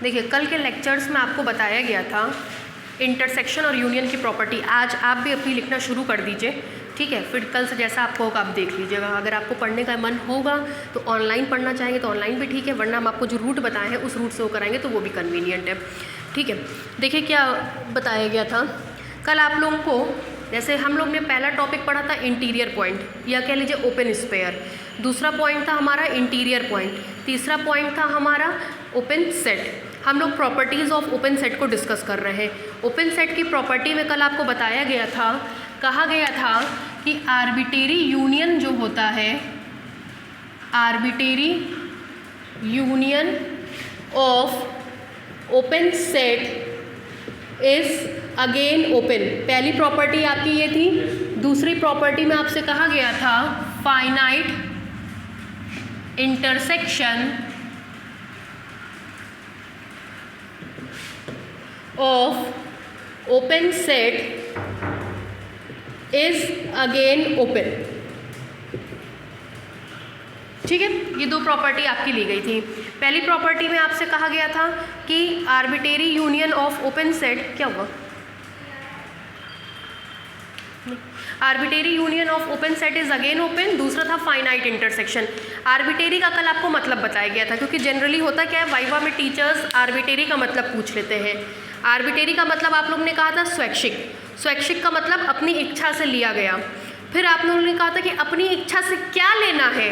देखिए कल के लेक्चर्स में आपको बताया गया था इंटरसेक्शन और यूनियन की प्रॉपर्टी। आज आप भी अपनी लिखना शुरू कर दीजिए, ठीक है। फिर कल से जैसा आपको होगा आप देख लीजिएगा। अगर आपको पढ़ने का मन होगा तो ऑनलाइन पढ़ना चाहेंगे तो ऑनलाइन भी ठीक है, वरना हम आपको जो रूट बताए हैं उस रूट से वो कराएंगे तो वो भी कन्वीनियंट है, ठीक है। देखिए क्या बताया गया था कल आप लोगों को। जैसे हम लोग ने पहला टॉपिक पढ़ा था इंटीरियर पॉइंट या कह लीजिए ओपन स्पेयर, दूसरा पॉइंट था हमारा इंटीरियर पॉइंट, तीसरा पॉइंट था हमारा ओपन सेट। हम लोग प्रॉपर्टीज़ ऑफ ओपन सेट को डिस्कस कर रहे हैं। ओपन सेट की प्रॉपर्टी में कल आपको बताया गया था, कहा गया था कि आर्बिटेरी यूनियन जो होता है, arbitrary union of open set is again open. पहली प्रॉपर्टी आपकी ये थी। दूसरी प्रॉपर्टी में आपसे कहा गया था finite intersection of open set is again open, ठीक है। ये दो प्रॉपर्टी आपकी ली गई थी। पहली प्रॉपर्टी में आपसे कहा गया था कि arbitrary union of open set, क्या हुआ, arbitrary union of open set is again open. दूसरा था फाइनाइट इंटरसेक्शन। आर्बिटेरी का कल आपको मतलब बताया गया था, क्योंकि जनरली होता क्या है वाइवा में टीचर्स आर्बिटेरी का मतलब पूछ लेते हैं। आर्बिटेरी का मतलब आप लोगों ने कहा था स्वैच्छिक। स्वैच्छिक का मतलब अपनी इच्छा से लिया गया। फिर आप लोगों ने कहा था कि अपनी इच्छा से क्या लेना है,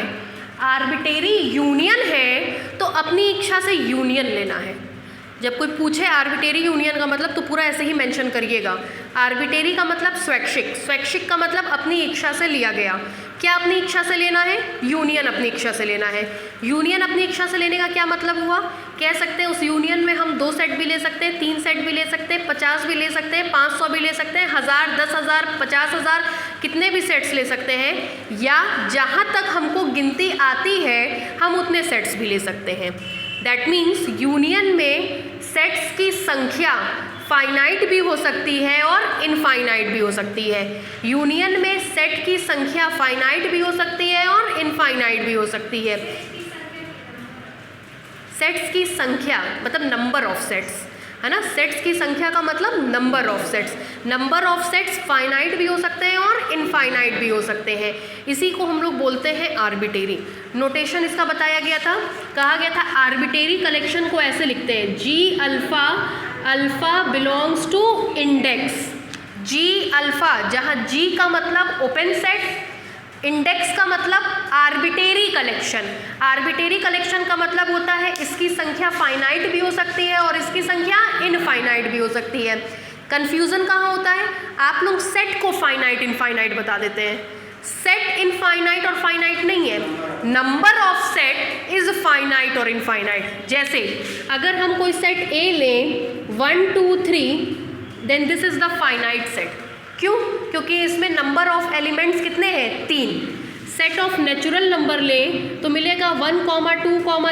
आर्बिटेरी यूनियन है तो अपनी इच्छा से यूनियन लेना है। जब कोई पूछे आर्बिटेरी यूनियन का मतलब तो पूरा ऐसे ही मेंशन करिएगा। आर्बिटेरी का मतलब स्वैच्छिक, स्वैच्छिक का मतलब अपनी इच्छा से लिया गया। क्या अपनी इच्छा से लेना है, यूनियन अपनी इच्छा से लेना है। यूनियन अपनी इच्छा से लेने का क्या मतलब हुआ, कह सकते हैं उस यूनियन में हम 2 सेट भी ले सकते हैं, 3 सेट भी ले सकते हैं, 50 भी ले सकते हैं, 500 भी ले सकते हैं, 1000, 10,000, 50,000, कितने भी सेट्स ले सकते हैं, या जहाँ तक हमको गिनती आती है हम उतने सेट्स भी ले सकते हैं। दैट मीन्स यूनियन में सेट्स की संख्या फाइनाइट भी हो सकती है और इनफाइनाइट भी हो सकती है। यूनियन में सेट की संख्या फाइनाइट भी हो सकती है और इनफाइनाइट भी हो सकती है। सेट्स की संख्या मतलब नंबर ऑफ सेट्स, है ना। सेट्स की संख्या का मतलब number of sets. Number of sets finite भी हो सकते हैं और इनफाइनाइट भी हो सकते हैं। इसी को हम लोग बोलते हैं आर्बिटेरी। नोटेशन इसका बताया गया था, कहा गया था आर्बिटेरी कलेक्शन को ऐसे लिखते हैं, G alpha, alpha belongs to index. G alpha, जहाँ जी का मतलब ओपन सेट, इंडेक्स का मतलब आर्बिटेरी कलेक्शन। आर्बिटेरी कलेक्शन का मतलब होता है इसकी संख्या फाइनाइट भी हो सकती है और इसकी संख्या इनफाइनाइट भी हो सकती है। कंफ्यूजन कहाँ होता है, आप लोग सेट को फाइनाइट इनफाइनाइट बता देते हैं। सेट इनफाइनाइट और फाइनाइट नहीं है, number of set is finite और इनफाइनाइट। जैसे अगर हम कोई सेट ए लें 1 2 3, then this is the finite set. क्यों, क्योंकि इसमें नंबर ऑफ एलिमेंट्स कितने हैं, 3। सेट ऑफ नेचुरल नंबर लें तो मिलेगा 1, 2,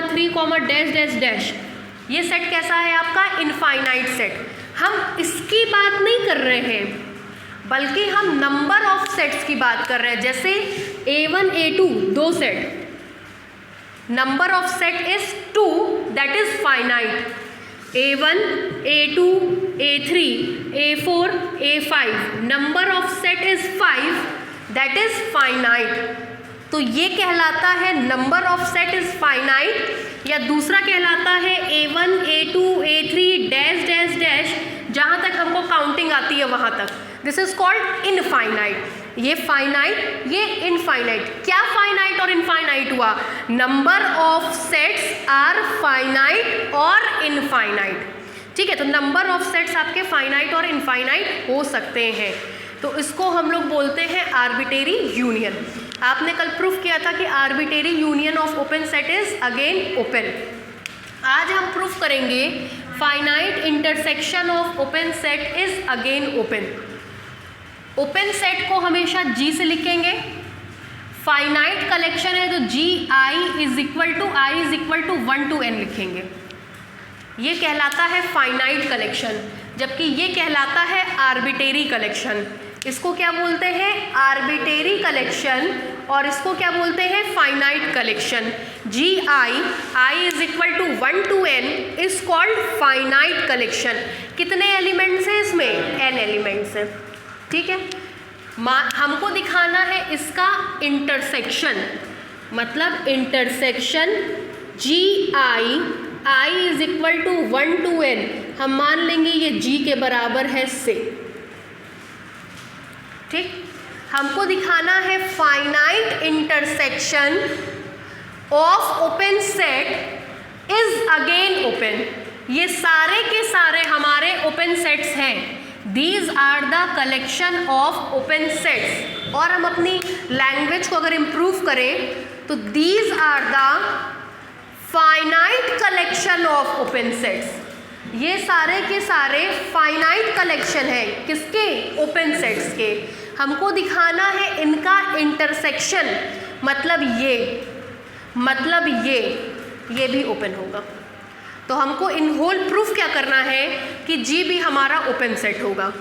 3, डैश डैश डैश। ये सेट कैसा है आपका, इनफाइनाइट सेट। हम इसकी बात नहीं कर रहे हैं बल्कि हम नंबर ऑफ सेट्स की बात कर रहे हैं। जैसे A1 A2 2 set, number of set is 2, that is finite. A1 A2 A3 A4 A5, number of set is 5, that is finite. तो ये कहलाता है number of set is finite, या दूसरा कहलाता है A1 A2 A3 dash dash dash, जहाँ तक हमको काउंटिंग आती है वहाँ तक। This is called infinite. ये फाइनाइट, ये इनफाइनाइट। क्या फाइनाइट और इनफाइनाइट हुआ, number of sets are finite और इनफाइनाइट, ठीक है। तो नंबर ऑफ सेट्स आपके फाइनाइट और इनफाइनाइट हो सकते हैं, तो इसको हम लोग बोलते हैं आर्बिटेरी यूनियन। आपने कल प्रूफ किया था कि arbitrary union of open set is again open. आज हम प्रूफ करेंगे finite intersection of open set is again open. Open set को हमेशा जी से लिखेंगे, फाइनाइट कलेक्शन है तो G I is equal to 1 to n लिखेंगे। ये कहलाता है फाइनाइट कलेक्शन, जबकि ये कहलाता है आर्बिटेरी कलेक्शन। इसको क्या बोलते हैं, आर्बिटेरी कलेक्शन, और इसको क्या बोलते हैं, finite collection. G I is equal to 1 to n is called finite collection. कितने एलिमेंट्स हैं इसमें? n एलिमेंट्स हैं, ठीक है। हमको दिखाना है इसका इंटरसेक्शन, मतलब intersection i is equal to 1 to n, हम मान लेंगे ये g के बराबर है से, ठीक। हमको दिखाना है finite intersection of open set is again open. ये सारे के सारे हमारे ओपन सेट्स हैं। These are the collection of open sets. और हम अपनी लैंग्वेज को अगर इम्प्रूव करें तो these are the finite collection of open sets. ये सारे के सारे फाइनाइट कलेक्शन है किसके? ओपन सेट्स के। हमको दिखाना है इनका इंटरसेक्शन, मतलब ये भी ओपन होगा। तो हमको इन होल प्रूफ क्या करना है कि जी भी हमारा ओपन सेट होगा,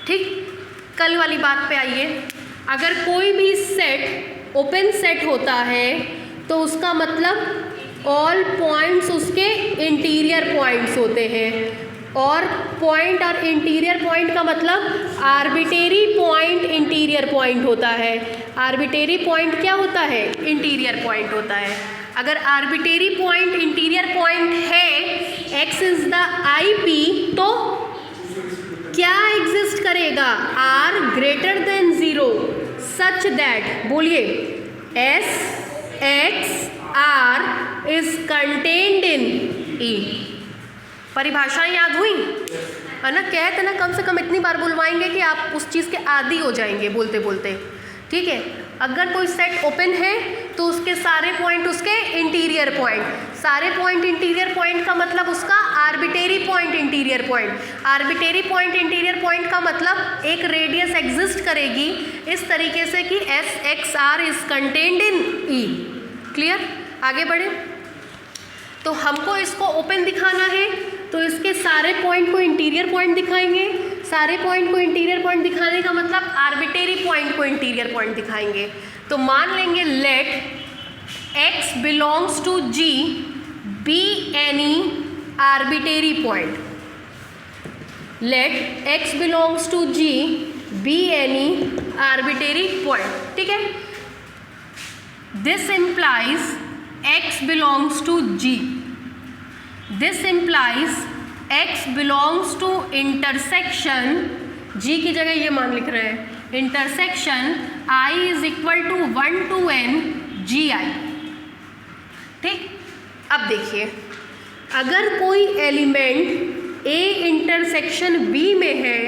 ठीक। कल वाली बात पे आइए, अगर कोई भी सेट ओपन सेट होता है तो उसका मतलब ऑल पॉइंट्स उसके इंटीरियर पॉइंट्स होते हैं। और पॉइंट और इंटीरियर पॉइंट का मतलब आर्बिटेरी पॉइंट इंटीरियर पॉइंट होता है। आर्बिटेरी पॉइंट क्या होता है? इंटीरियर पॉइंट होता है। अगर आर्बिटेरी पॉइंट इंटीरियर पॉइंट है, x इज द IP, तो क्या एग्जिस्ट करेगा? r greater than 0 such that, बोलिए, s x r is contained in E। परिभाषाएं याद हुई है ना? कहते ना कम से कम इतनी बार बुलवाएंगे कि आप उस चीज़ के आदी हो जाएंगे बोलते बोलते, ठीक है। अगर कोई सेट ओपन है तो उसके सारे पॉइंट उसके इंटीरियर पॉइंट, सारे पॉइंट इंटीरियर पॉइंट का मतलब उसका arbitrary point interior point. Arbitrary point interior point का मतलब एक रेडियस एग्जिस्ट करेगी इस तरीके से कि S X R is contained in E. Clear? आगे बढ़े। तो हमको इसको ओपन दिखाना है तो इसके सारे पॉइंट को इंटीरियर पॉइंट दिखाएंगे। सारे पॉइंट को इंटीरियर पॉइंट दिखाने का मतलब आर्बिटेरी पॉइंट को इंटीरियर पॉइंट दिखाएंगे। तो मान लेंगे let x belongs to g be any arbitrary point. Let x belongs to g be any arbitrary point, ठीक है। This implies x belongs to g. This implies x belongs to intersection, g की जगह ये मान लिख रहे हैं, intersection i is equal to 1 to n gi, ठीक। अब देखिए, अगर कोई एलिमेंट a इंटरसेक्शन b में है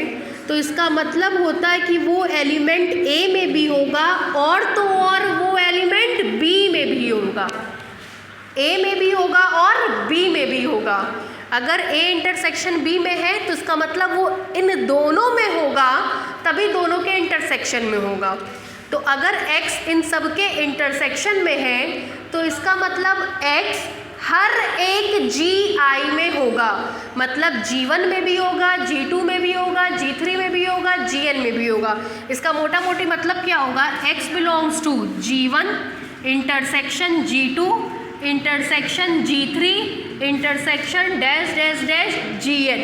तो इसका मतलब होता है कि वो एलिमेंट a में भी होगा और तो और वो एलिमेंट b में भी होगा। A में भी होगा और B में भी होगा। अगर A इंटरसेक्शन B में है तो इसका मतलब वो इन दोनों में होगा, तभी दोनों के इंटरसेक्शन में होगा। तो अगर X इन सब के इंटरसेक्शन में है तो इसका मतलब X हर एक GI में होगा, मतलब G1 में भी होगा, G2 में भी होगा, G3 में भी होगा, Gn में भी होगा। इसका मोटा मोटी मतलब क्या होगा? X belongs to G1 intersection G2 intersection G3 intersection dash dash dash Gn।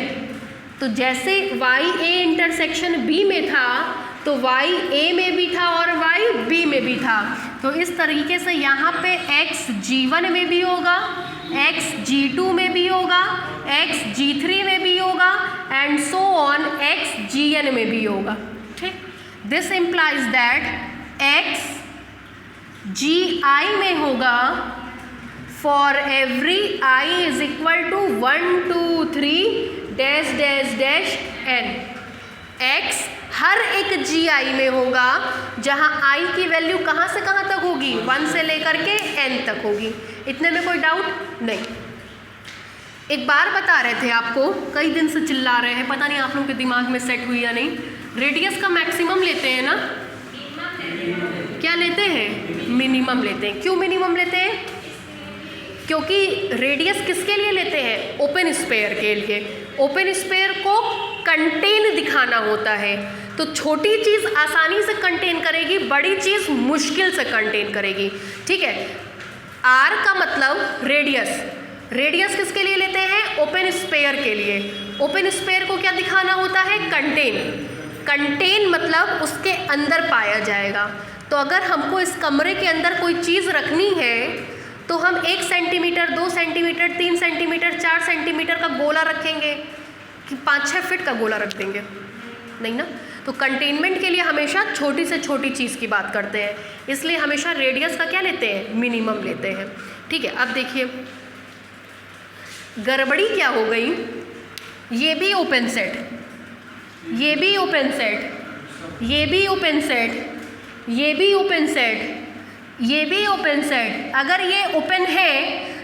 तो जैसे y a इंटरसेक्शन B में था तो y a में भी था और y b में भी था। तो इस तरीके से यहाँ पे x G1 में भी होगा, x G2 में भी होगा, x G3 में भी होगा and so on x Gn में भी होगा, ठीक। This implies that x Gi में होगा for every i is equal to 1 2 3 dash dash dash n। x हर एक gi में होगा जहां i की वैल्यू कहां से कहां तक होगी? 1 से लेकर के n तक होगी। इतने में कोई डाउट नहीं। एक बार बता रहे थे आपको, कई दिन से चिल्ला रहे हैं, पता नहीं आप लोगों के दिमाग में सेट हुई या नहीं। रेडियस का मैक्सिमम लेते हैं ना? क्या लेते हैं? मिनिमम लेते हैं। क्यों मिनिमम लेते हैं? क्योंकि रेडियस किसके लिए लेते हैं? ओपन स्पेयर के लिए। ओपन स्पेयर को कंटेन दिखाना होता है, तो छोटी चीज़ आसानी से कंटेन करेगी, बड़ी चीज़ मुश्किल से कंटेन करेगी, ठीक है। आर का मतलब रेडियस। रेडियस किसके लिए लेते हैं? ओपन स्पेयर स्पेयर के लिए ओपन स्पेयर को क्या दिखाना होता है? कंटेन। कंटेन मतलब उसके अंदर पाया जाएगा। तो अगर हमको इस कमरे के अंदर कोई चीज़ रखनी है तो हम 1 सेंटीमीटर, 2 सेंटीमीटर, 3 सेंटीमीटर, 4 सेंटीमीटर का गोला रखेंगे कि 5-6 फीट का गोला रख देंगे? नहीं ना। तो कंटेनमेंट के लिए हमेशा छोटी से छोटी चीज़ की बात करते हैं, इसलिए हमेशा रेडियस का क्या लेते हैं? मिनिमम लेते हैं। ठीक है, अब देखिए गड़बड़ी क्या हो गई। ये भी ओपन सेट, ये भी ओपन सेट, ये भी ओपन सेट, ये भी ओपन सेट, ये भी ओपन सेट। अगर ये ओपन है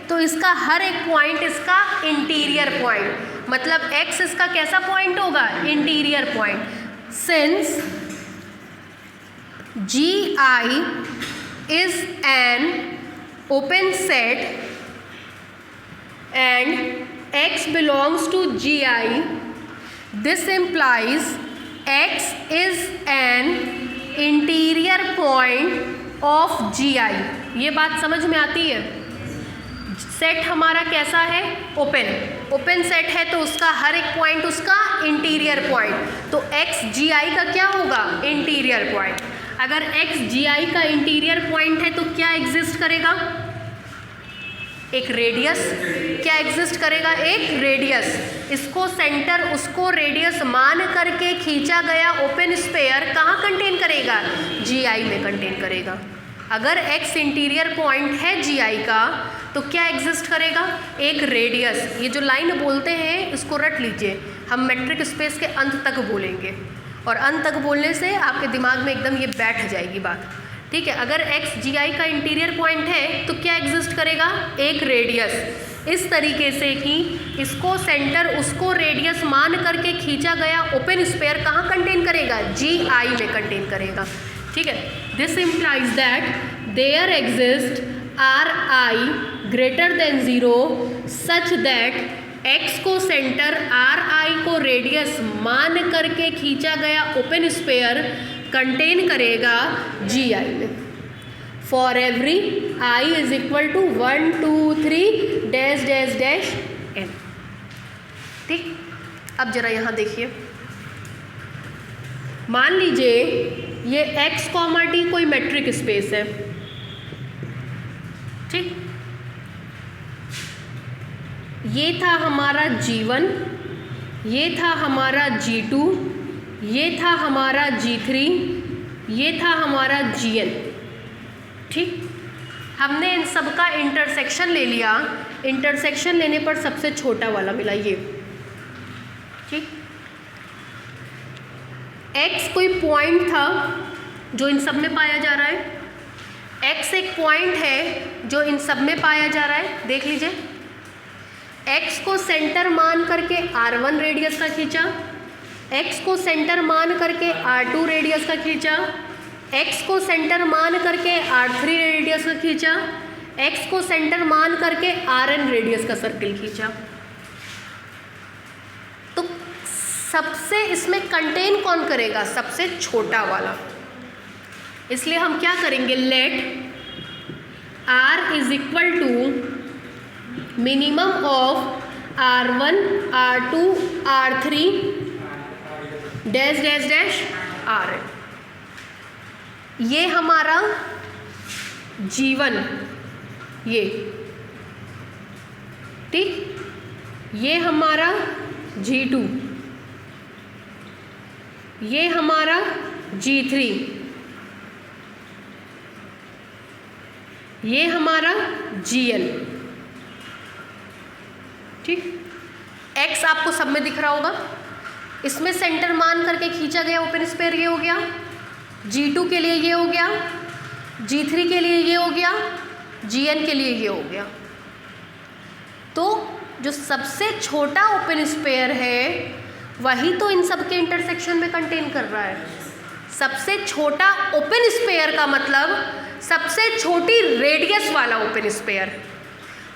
तो इसका हर एक पॉइंट इसका इंटीरियर पॉइंट, मतलब x इसका कैसा पॉइंट होगा? Interior point. Since GI is an open set and x belongs to GI, this implies x is an interior point of GI। ये बात समझ में आती है? सेट हमारा कैसा है? ओपन। ओपन सेट है तो उसका हर एक पॉइंट उसका इंटीरियर पॉइंट, तो x GI का क्या होगा? Interior point. अगर x GI का इंटीरियर पॉइंट है तो क्या एग्जिस्ट करेगा? एक रेडियस। क्या एग्जिस्ट करेगा? एक रेडियस। इसको सेंटर, उसको रेडियस मान करके खींचा गया ओपन स्फीयर कहाँ कंटेन करेगा? GI में कंटेन करेगा। अगर x इंटीरियर पॉइंट है GI का तो क्या एग्जिस्ट करेगा? एक रेडियस। ये जो लाइन बोलते हैं इसको रट लीजिए, हम मेट्रिक स्पेस के अंत तक बोलेंगे और अंत तक बोलने से आपके दिमाग में एकदम ये बैठ जाएगी बात। ठीक है, अगर x GI का इंटीरियर पॉइंट है तो क्या एग्जिस्ट करेगा? एक रेडियस। इस तरीके से कि इसको सेंटर, उसको रेडियस मान करके खींचा गया ओपन स्फीयर कहाँ कंटेन करेगा? GI में कंटेन करेगा। ठीक है, this implies that there exist Ri greater than 0 such that x को सेंटर, Ri को रेडियस मान करके खींचा गया ओपन स्फीयर कंटेन करेगा GI में। For every I is equal to 1 2 3 dash dash dash n। ठीक, अब जरा यहाँ देखिए, मान लीजिए ये x, t कोई मेट्रिक स्पेस है। ठीक, ये था हमारा G1, ये था हमारा G2, ये था हमारा G3, ये था हमारा Gn। ठीक, हमने इन सब का इंटरसेक्शन ले लिया। इंटरसेक्शन लेने पर सबसे छोटा वाला मिला ये। ठीक, x कोई पॉइंट था जो इन सब में पाया जा रहा है। x एक पॉइंट है जो इन सब में पाया जा रहा है। देख लीजिए, x को सेंटर मान करके R1 रेडियस का खींचा, x को सेंटर मान करके R2 रेडियस का खींचा, x को सेंटर मान करके R3 रेडियस का खींचा, x को सेंटर मान करके Rn रेडियस का सर्किल खींचा। तो सबसे इसमें कंटेन कौन करेगा? सबसे छोटा वाला। इसलिए हम क्या करेंगे? Let R is equal to minimum of R1, R2, R3 dash dash dash Rn। ये हमारा G1, ये ठीक, ये हमारा G2, ये हमारा G3, ये हमारा Gn। ठीक, x आपको सब में दिख रहा होगा। इसमें सेंटर मान करके खींचा गया ओपन स्फीयर ये हो गया, G2 के लिए ये हो गया, G3 के लिए ये हो गया, Gn के लिए ये हो गया। तो जो सबसे छोटा ओपन स्फीयर है वही तो इन सब के इंटरसेक्शन में कंटेन कर रहा है। सबसे छोटा ओपन स्फीयर का मतलब सबसे छोटी रेडियस वाला ओपन स्फीयर।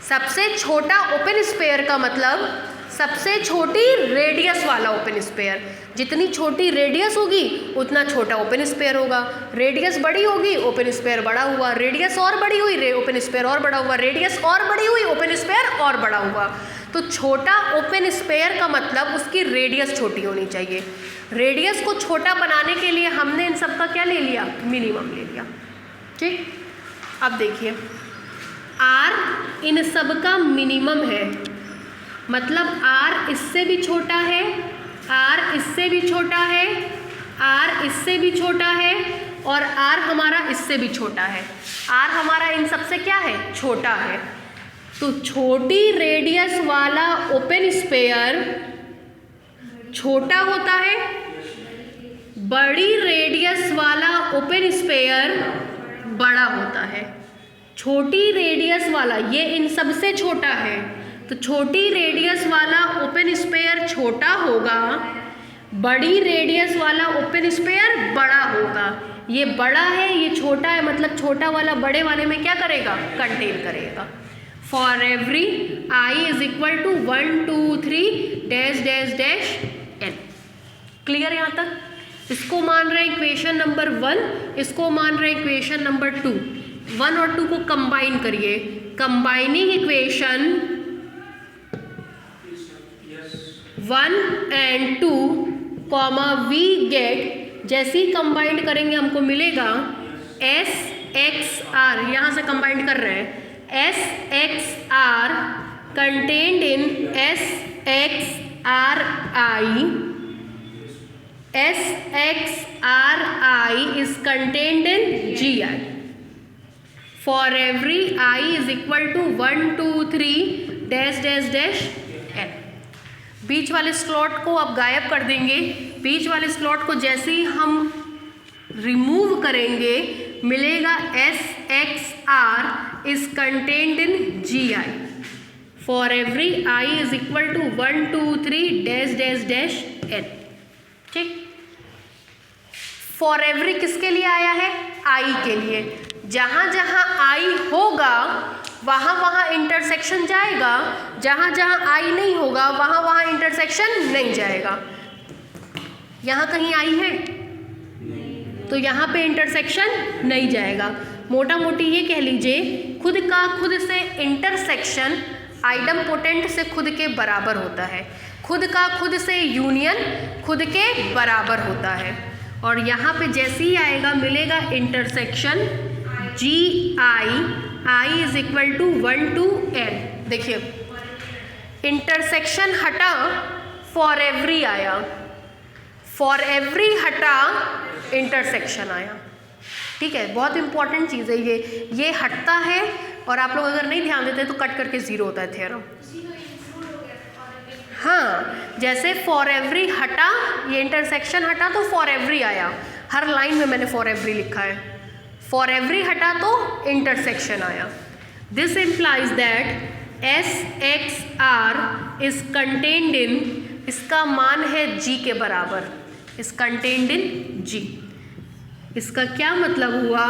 सबसे छोटा ओपन स्फीयर का मतलब सबसे छोटी रेडियस वाला ओपन स्फीयर। जितनी छोटी रेडियस होगी उतना छोटा ओपन स्फीयर होगा। रेडियस बड़ी होगी ओपन स्फीयर बड़ा हुआ, रेडियस और बड़ी हुई ओपन स्फीयर और बड़ा हुआ, रेडियस और बड़ी हुई ओपन स्फीयर और बड़ा हुआ। तो छोटा ओपन स्फीयर का मतलब उसकी रेडियस छोटी होनी चाहिए। रेडियस को छोटा बनाने के लिए हमने इन सब का क्या ले लिया, मिनिमम ले लिया। ठीक, अब देखिए r इन सब का मिनिमम है, मतलब r इससे भी छोटा है, r इससे भी छोटा है, r इससे भी छोटा है और r हमारा इससे भी छोटा है। r हमारा इन सब से क्या है, छोटा है। तो छोटी रेडियस वाला ओपन स्फीयर छोटा होता है, बड़ी रेडियस वाला ओपन स्फीयर बड़ा होता है। छोटी रेडियस वाला, ये इन सब से छोटा है, तो छोटी रेडियस वाला ओपन स्फीयर छोटा होगा, बड़ी रेडियस वाला ओपन स्फीयर बड़ा होगा। ये बड़ा है, ये छोटा है, मतलब छोटा वाला बड़े वाले में क्या करेगा, कंटेन करेगा। For every i is equal to 1 2 3 dash dash dash n। Clear यहाँ तक? इसको मान रहे हैं इक्वेशन नंबर 1, इसको मान रहे हैं इक्वेशन नंबर 2। 1 और 2 को कंबाइन करिए, combining equation 1 and 2 comma we get, जैसे ही कंबाइंड करेंगे हमको मिलेगा एस एक्स आर, यहाँ से कंबाइंड कर रहे हैं, S X R contained in S X R I, S X R I is contained in G I. For every I is equal to 1 2 3 dash dash dash N. बीच वाले slot को अब गायब कर देंगे। बीच वाले स्लॉट को जैसे ही हम रिमूव करेंगे मिलेगा S X R is contained in G I. For every I is equal to 1 2 3 dash dash dash N. ठीक, फॉर एवरी किसके लिए आया है, आई के लिए। जहाँ जहाँ आई होगा वहाँ वहाँ इंटरसेक्शन जाएगा, जहाँ जहाँ आई नहीं होगा वहाँ वहाँ इंटरसेक्शन नहीं जाएगा। यहाँ कहीं आई है तो यहाँ पे इंटरसेक्शन नहीं जाएगा। मोटा मोटी ये कह लीजिए खुद का खुद से इंटरसेक्शन आइडम्पोटेंट से खुद के बराबर होता है, खुद का खुद से यूनियन खुद के बराबर होता है। और यहाँ पे जैसे ही आएगा मिलेगा intersection G I is equal to 1 to n। देखिए इंटरसेक्शन हटा, फॉर एवरी आया, फॉर एवरी हटा, इंटरसेक्शन आया। ठीक है, बहुत इंपॉर्टेंट चीज़ है ये हटता है और आप लोग अगर नहीं ध्यान देते तो कट करके ज़ीरो होता है थ्योरम। हाँ, जैसे फॉर एवरी हटा, ये इंटरसेक्शन हटा तो फॉर एवरी आया, हर लाइन में मैंने फॉर एवरी लिखा है। फॉर एवरी हटा तो इंटरसेक्शन आया। This implies that S X R is contained in, इसका मान है जी के बराबर, इज कंटेन्ड इन जी। इसका क्या मतलब हुआ,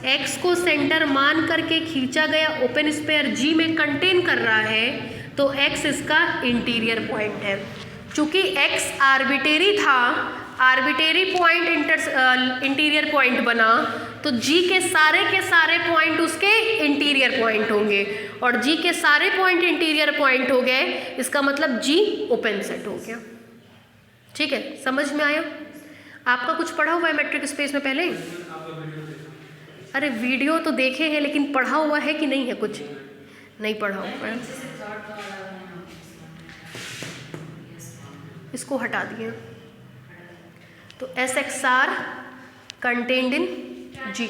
x को सेंटर मान करके खींचा गया ओपन स्फीयर g में कंटेन कर रहा है, तो x इसका इंटीरियर पॉइंट है। चूँकि x आर्बिटेरी था, आर्बिटेरी पॉइंट इंटीरियर पॉइंट बना, तो g के सारे पॉइंट उसके इंटीरियर पॉइंट होंगे, और g के सारे पॉइंट इंटीरियर पॉइंट हो गए, इसका मतलब g ओपन सेट हो गया। ठीक है, समझ में आया? आपका कुछ पढ़ा हुआ है मैट्रिक स्पेस में पहले? अरे वीडियो तो देखे हैं लेकिन पढ़ा हुआ है कि नहीं है? कुछ नहीं पढ़ा हुआ है, इसको हटा दिए। तो S X R contained in G,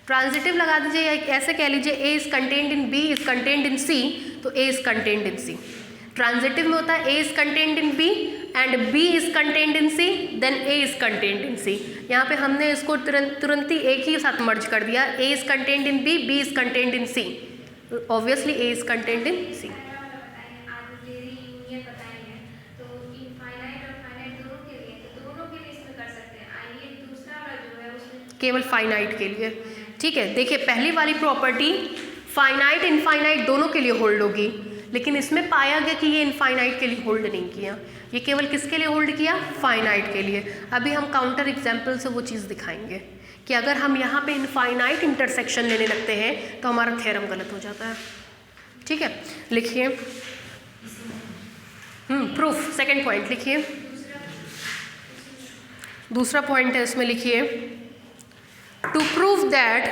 transitive लगा दीजिए, या ऐसे कह लीजिए A is contained in B is contained in C, तो A is contained in C. Transitive में होता है A is contained in B and B is contained in C, then A is contained in C. यहाँ पे हमने इसको तुरंत ही एक ही साथ मर्ज कर दिया, A is contained in B, B is contained in C, obviously A is contained in C. केवल फाइनाइट के लिए। ठीक है, देखिए पहली वाली प्रॉपर्टी फाइनाइट इनफाइनाइट दोनों के लिए होल्ड होगी, लेकिन इसमें पाया गया कि ये इनफाइनाइट के लिए होल्ड नहीं किया, ये केवल किसके लिए होल्ड किया, फाइनाइट के लिए। अभी हम काउंटर एग्जाम्पल से वो चीज़ दिखाएंगे कि अगर हम यहाँ पे इनफाइनाइट इंटरसेक्शन लेने लगते हैं तो हमारा थ्योरम गलत हो जाता है। ठीक है, लिखिए। प्रूफ, सेकंड पॉइंट लिखिए। दूसरा पॉइंट है इसमें, लिखिए to prove that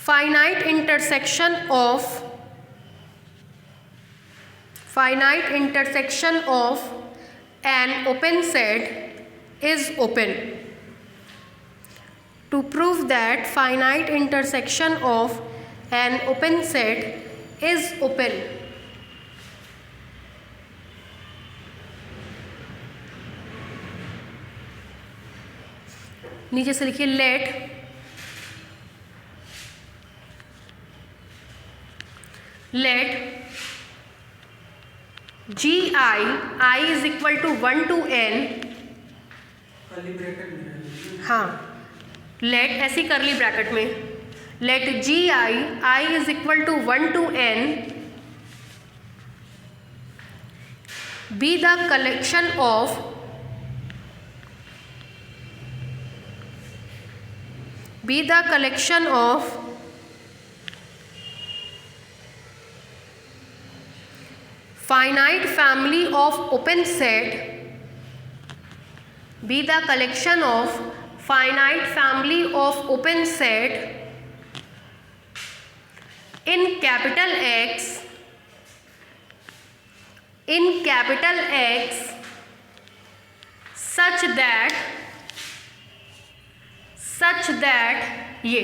finite intersection of an open set is open. To prove that finite intersection of an open set is open. नीचे से लिखिए let i is equal to 1 to n, हाँ let ऐसी curly bracket में, let i is equal to 1 to n be the collection of finite family of open set, be the collection of finite family of open set in capital X such that ये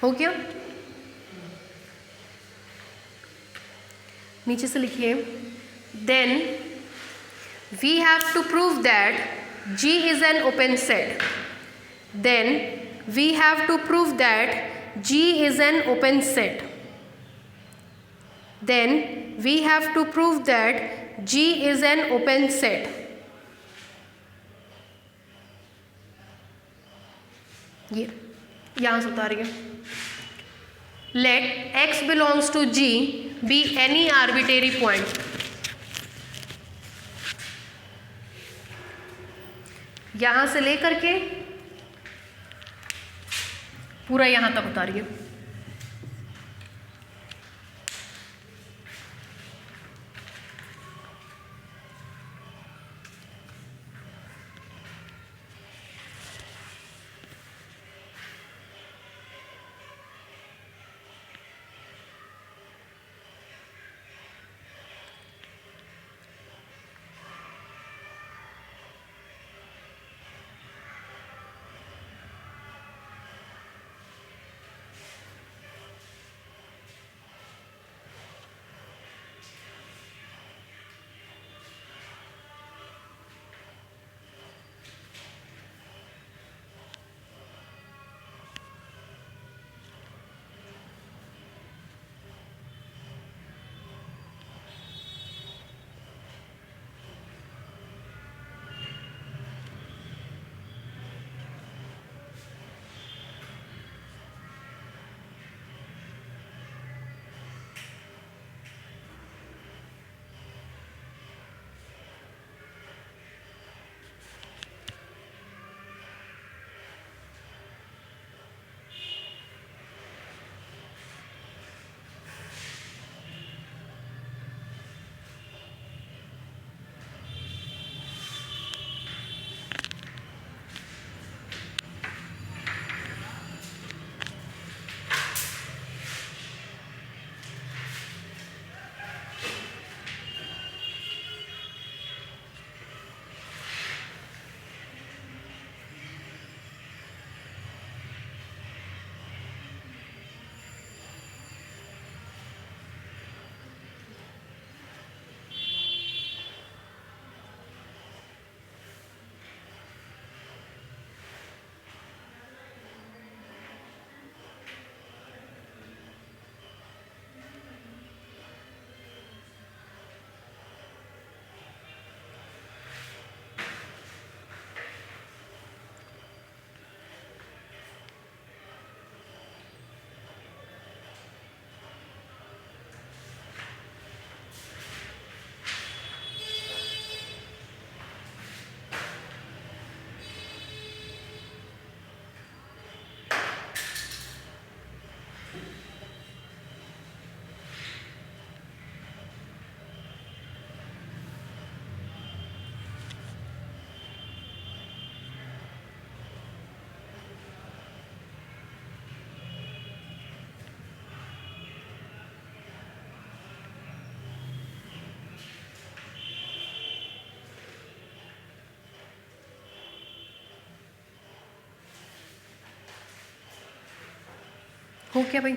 हो गया। नीचे से लिखिए then we have to prove that G is an open set. Then we have to prove that G is an open set. Then we have to prove that G is an open set. ये यहाँ से उतारिए। Let X belongs to G be any arbitrary point. यहाँ से लेकर के पूरा यहाँ तक उतारिए। हो क्या भाई?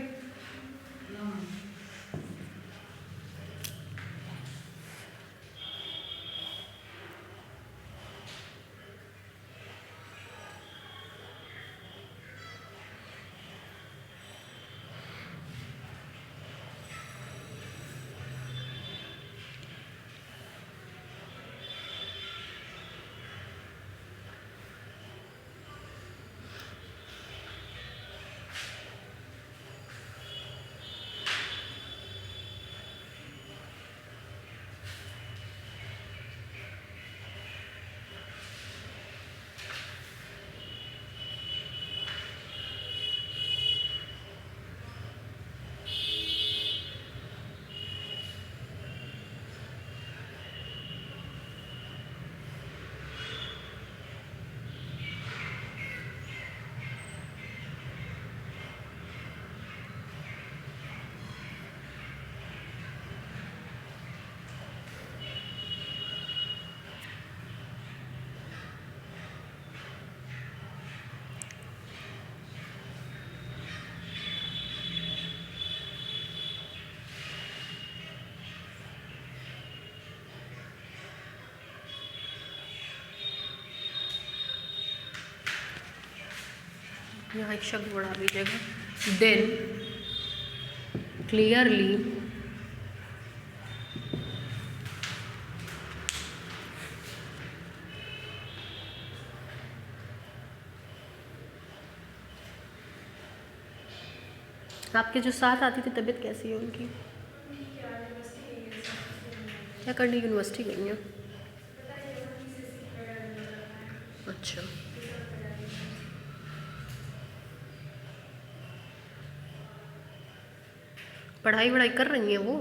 यहाँ एक शब्द बढ़ा दीजिएगा, देन क्लियरली आपके जो साथ आती थी तबीयत कैसी है उनकी? क्या करनी, यूनिवर्सिटी गई हैं? अच्छा, पढ़ाई वढ़ाई कर रही हैं वो?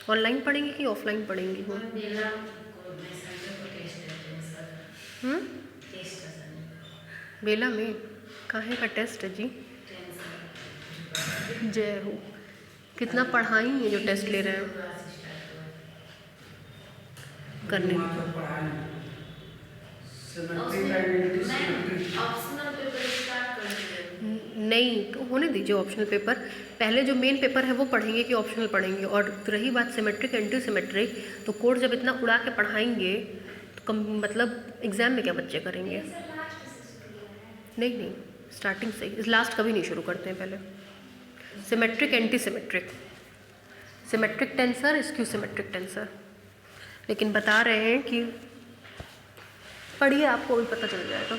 ऑनलाइन पढ़ेंगी कि ऑफलाइन पढ़ेंगी वो? बेला में काहे का टेस्ट है जी? जय हो। कितना पढ़ाई है जो टेस्ट ले रहे हैं? करने नहीं तो होने दीजिए ऑप्शनल पेपर। पहले जो मेन पेपर है वो पढ़ेंगे कि ऑप्शनल पढ़ेंगे? और रही बात सिमेट्रिक एंटी सिमेट्रिक, तो कोड जब इतना उड़ा के पढ़ाएंगे तो कम मतलब एग्ज़ाम में क्या बच्चे करेंगे? नहीं नहीं, स्टार्टिंग से ही, लास्ट कभी नहीं शुरू करते हैं। पहले symmetric anti symmetric, symmetric tensor, skew symmetric tensor. लेकिन बता रहे हैं कि पढ़िए, आपको भी पता चल जाएगा।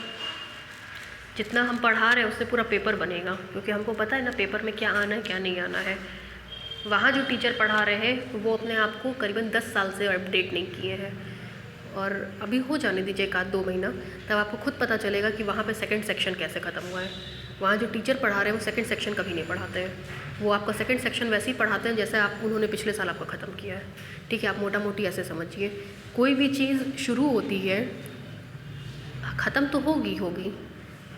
जितना हम पढ़ा रहे हैं उससे पूरा पेपर बनेगा, क्योंकि हमको पता है ना पेपर में क्या आना है क्या नहीं आना है। वहाँ जो टीचर पढ़ा रहे हैं वो अपने आप को करीबन 10 साल से अपडेट नहीं किए हैं, और अभी हो जाने दीजिए 1-2 महीना, तब आपको खुद पता चलेगा कि वहाँ पे सेकंड सेक्शन कैसे ख़त्म हुआ है। वहाँ जो टीचर पढ़ा रहे हैं वो सेकंड सेक्शन कभी नहीं पढ़ाते हैं, वो आपका सेकंड सेक्शन वैसे ही पढ़ाते हैं जैसे आप उन्होंने पिछले साल आपका ख़त्म किया है। ठीक है, आप मोटा मोटी ऐसे समझिए। कोई भी चीज़ शुरू होती है, ख़त्म तो होगी,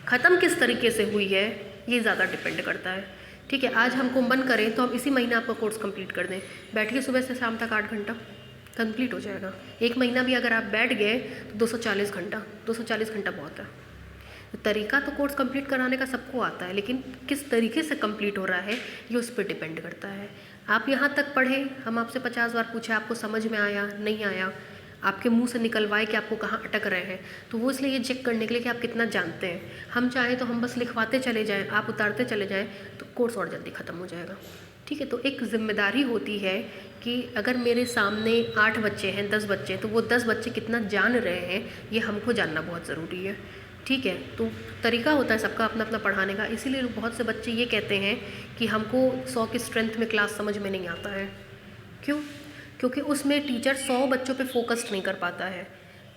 ख़त्म किस तरीके से हुई है ये ज़्यादा डिपेंड करता है। ठीक है, आज हमको मन करें तो हम इसी महीने आपका कोर्स कंप्लीट कर दें। बैठिए सुबह से शाम तक 8 घंटा, कंप्लीट हो जाएगा। 1 महीना भी अगर आप बैठ गए तो 240 घंटा, 240 घंटा बहुत है। तो तरीका तो कोर्स कंप्लीट कराने का सबको आता है, लेकिन किस तरीके से कंप्लीट हो रहा है ये उस पर डिपेंड करता है। आप यहाँ तक पढ़े, हम आपसे 50 बार पूछे, आपको समझ में आया नहीं आया, आपके मुंह से निकलवाए कि आपको कहाँ अटक रहे हैं, तो वो इसलिए ये चेक करने के लिए कि आप कितना जानते हैं। हम चाहें तो हम बस लिखवाते चले जाएं, आप उतारते चले जाएं, तो कोर्स और जल्दी ख़त्म हो जाएगा। ठीक है, तो एक जिम्मेदारी होती है कि अगर मेरे सामने 8 बच्चे हैं, 10 बच्चे, तो वो 10 बच्चे कितना जान रहे हैं ये हमको जानना बहुत ज़रूरी है। ठीक है, तो तरीका होता है सबका अपना अपना पढ़ाने का। इसीलिए बहुत से बच्चे ये कहते हैं कि हमको 100 की स्ट्रेंथ में क्लास समझ में नहीं आता है। क्यों? क्योंकि उसमें टीचर 100 बच्चों पे फोकस्ड नहीं कर पाता है।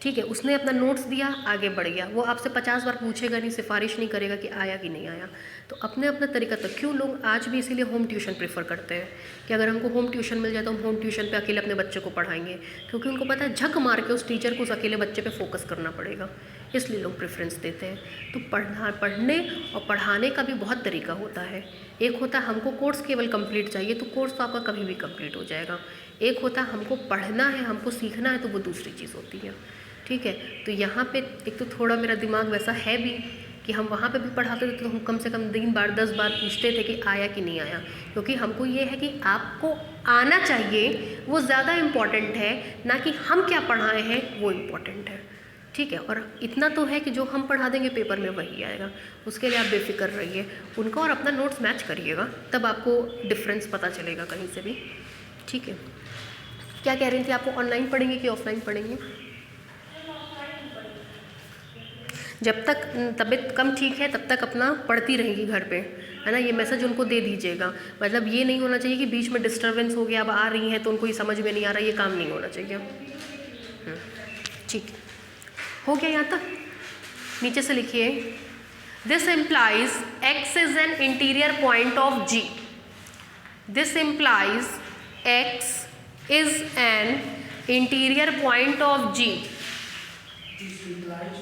ठीक है, उसने अपना नोट्स दिया, आगे बढ़ गया, वो आपसे 50 बार पूछेगा नहीं, सिफारिश नहीं करेगा कि आया कि नहीं आया। तो अपने अपना तरीका, तो क्यों लोग आज भी इसीलिए होम ट्यूशन प्रेफर करते हैं कि अगर हमको होम ट्यूशन मिल जाए तो हम होम ट्यूशन पे अकेले अपने बच्चे को पढ़ाएंगे, क्योंकि उनको पता है झक मार के उस टीचर को उस अकेले बच्चे पे फोकस करना पड़ेगा, इसलिए लोग प्रेफरेंस देते हैं। तो पढ़ने और पढ़ाने का भी बहुत तरीका होता है। एक होता है हमको कोर्स केवल कंप्लीट चाहिए, तो कोर्स तो आपका कभी भी कंप्लीट हो जाएगा। एक होता है हमको पढ़ना है, हमको सीखना है, तो वो दूसरी चीज़ होती है। ठीक है, तो यहाँ पे एक तो थोड़ा मेरा दिमाग वैसा है भी कि हम वहाँ पे भी पढ़ाते थे तो हम कम से कम 3 बार 10 बार पूछते थे कि आया कि नहीं आया, क्योंकि हमको ये है कि आपको आना चाहिए, वो ज़्यादा इम्पॉर्टेंट है, ना कि हम क्या पढ़ाए हैं वो इम्पॉर्टेंट है। ठीक है, और इतना तो है कि जो हम पढ़ा देंगे पेपर में वही आएगा, उसके लिए आप बेफिक्र रहिए उनका और अपना नोट्स मैच करिएगा, तब आपको डिफरेंस पता चलेगा कहीं से भी। ठीक है, क्या कह रही थी, आपको ऑनलाइन पढ़ेंगे कि ऑफलाइन पढ़ेंगे? जब तक तबीयत कम ठीक है तब तक अपना पढ़ती रहेगी घर पे, है ना, ये मैसेज उनको दे दीजिएगा। मतलब ये नहीं होना चाहिए कि बीच में डिस्टर्बेंस हो गया, अब आ रही हैं तो उनको ये समझ में नहीं आ रहा, ये काम नहीं होना चाहिए। ठीक, हो गया यहाँ तक? नीचे से लिखिए, this implies x is an interior point of G। This implies x is an interior point of G.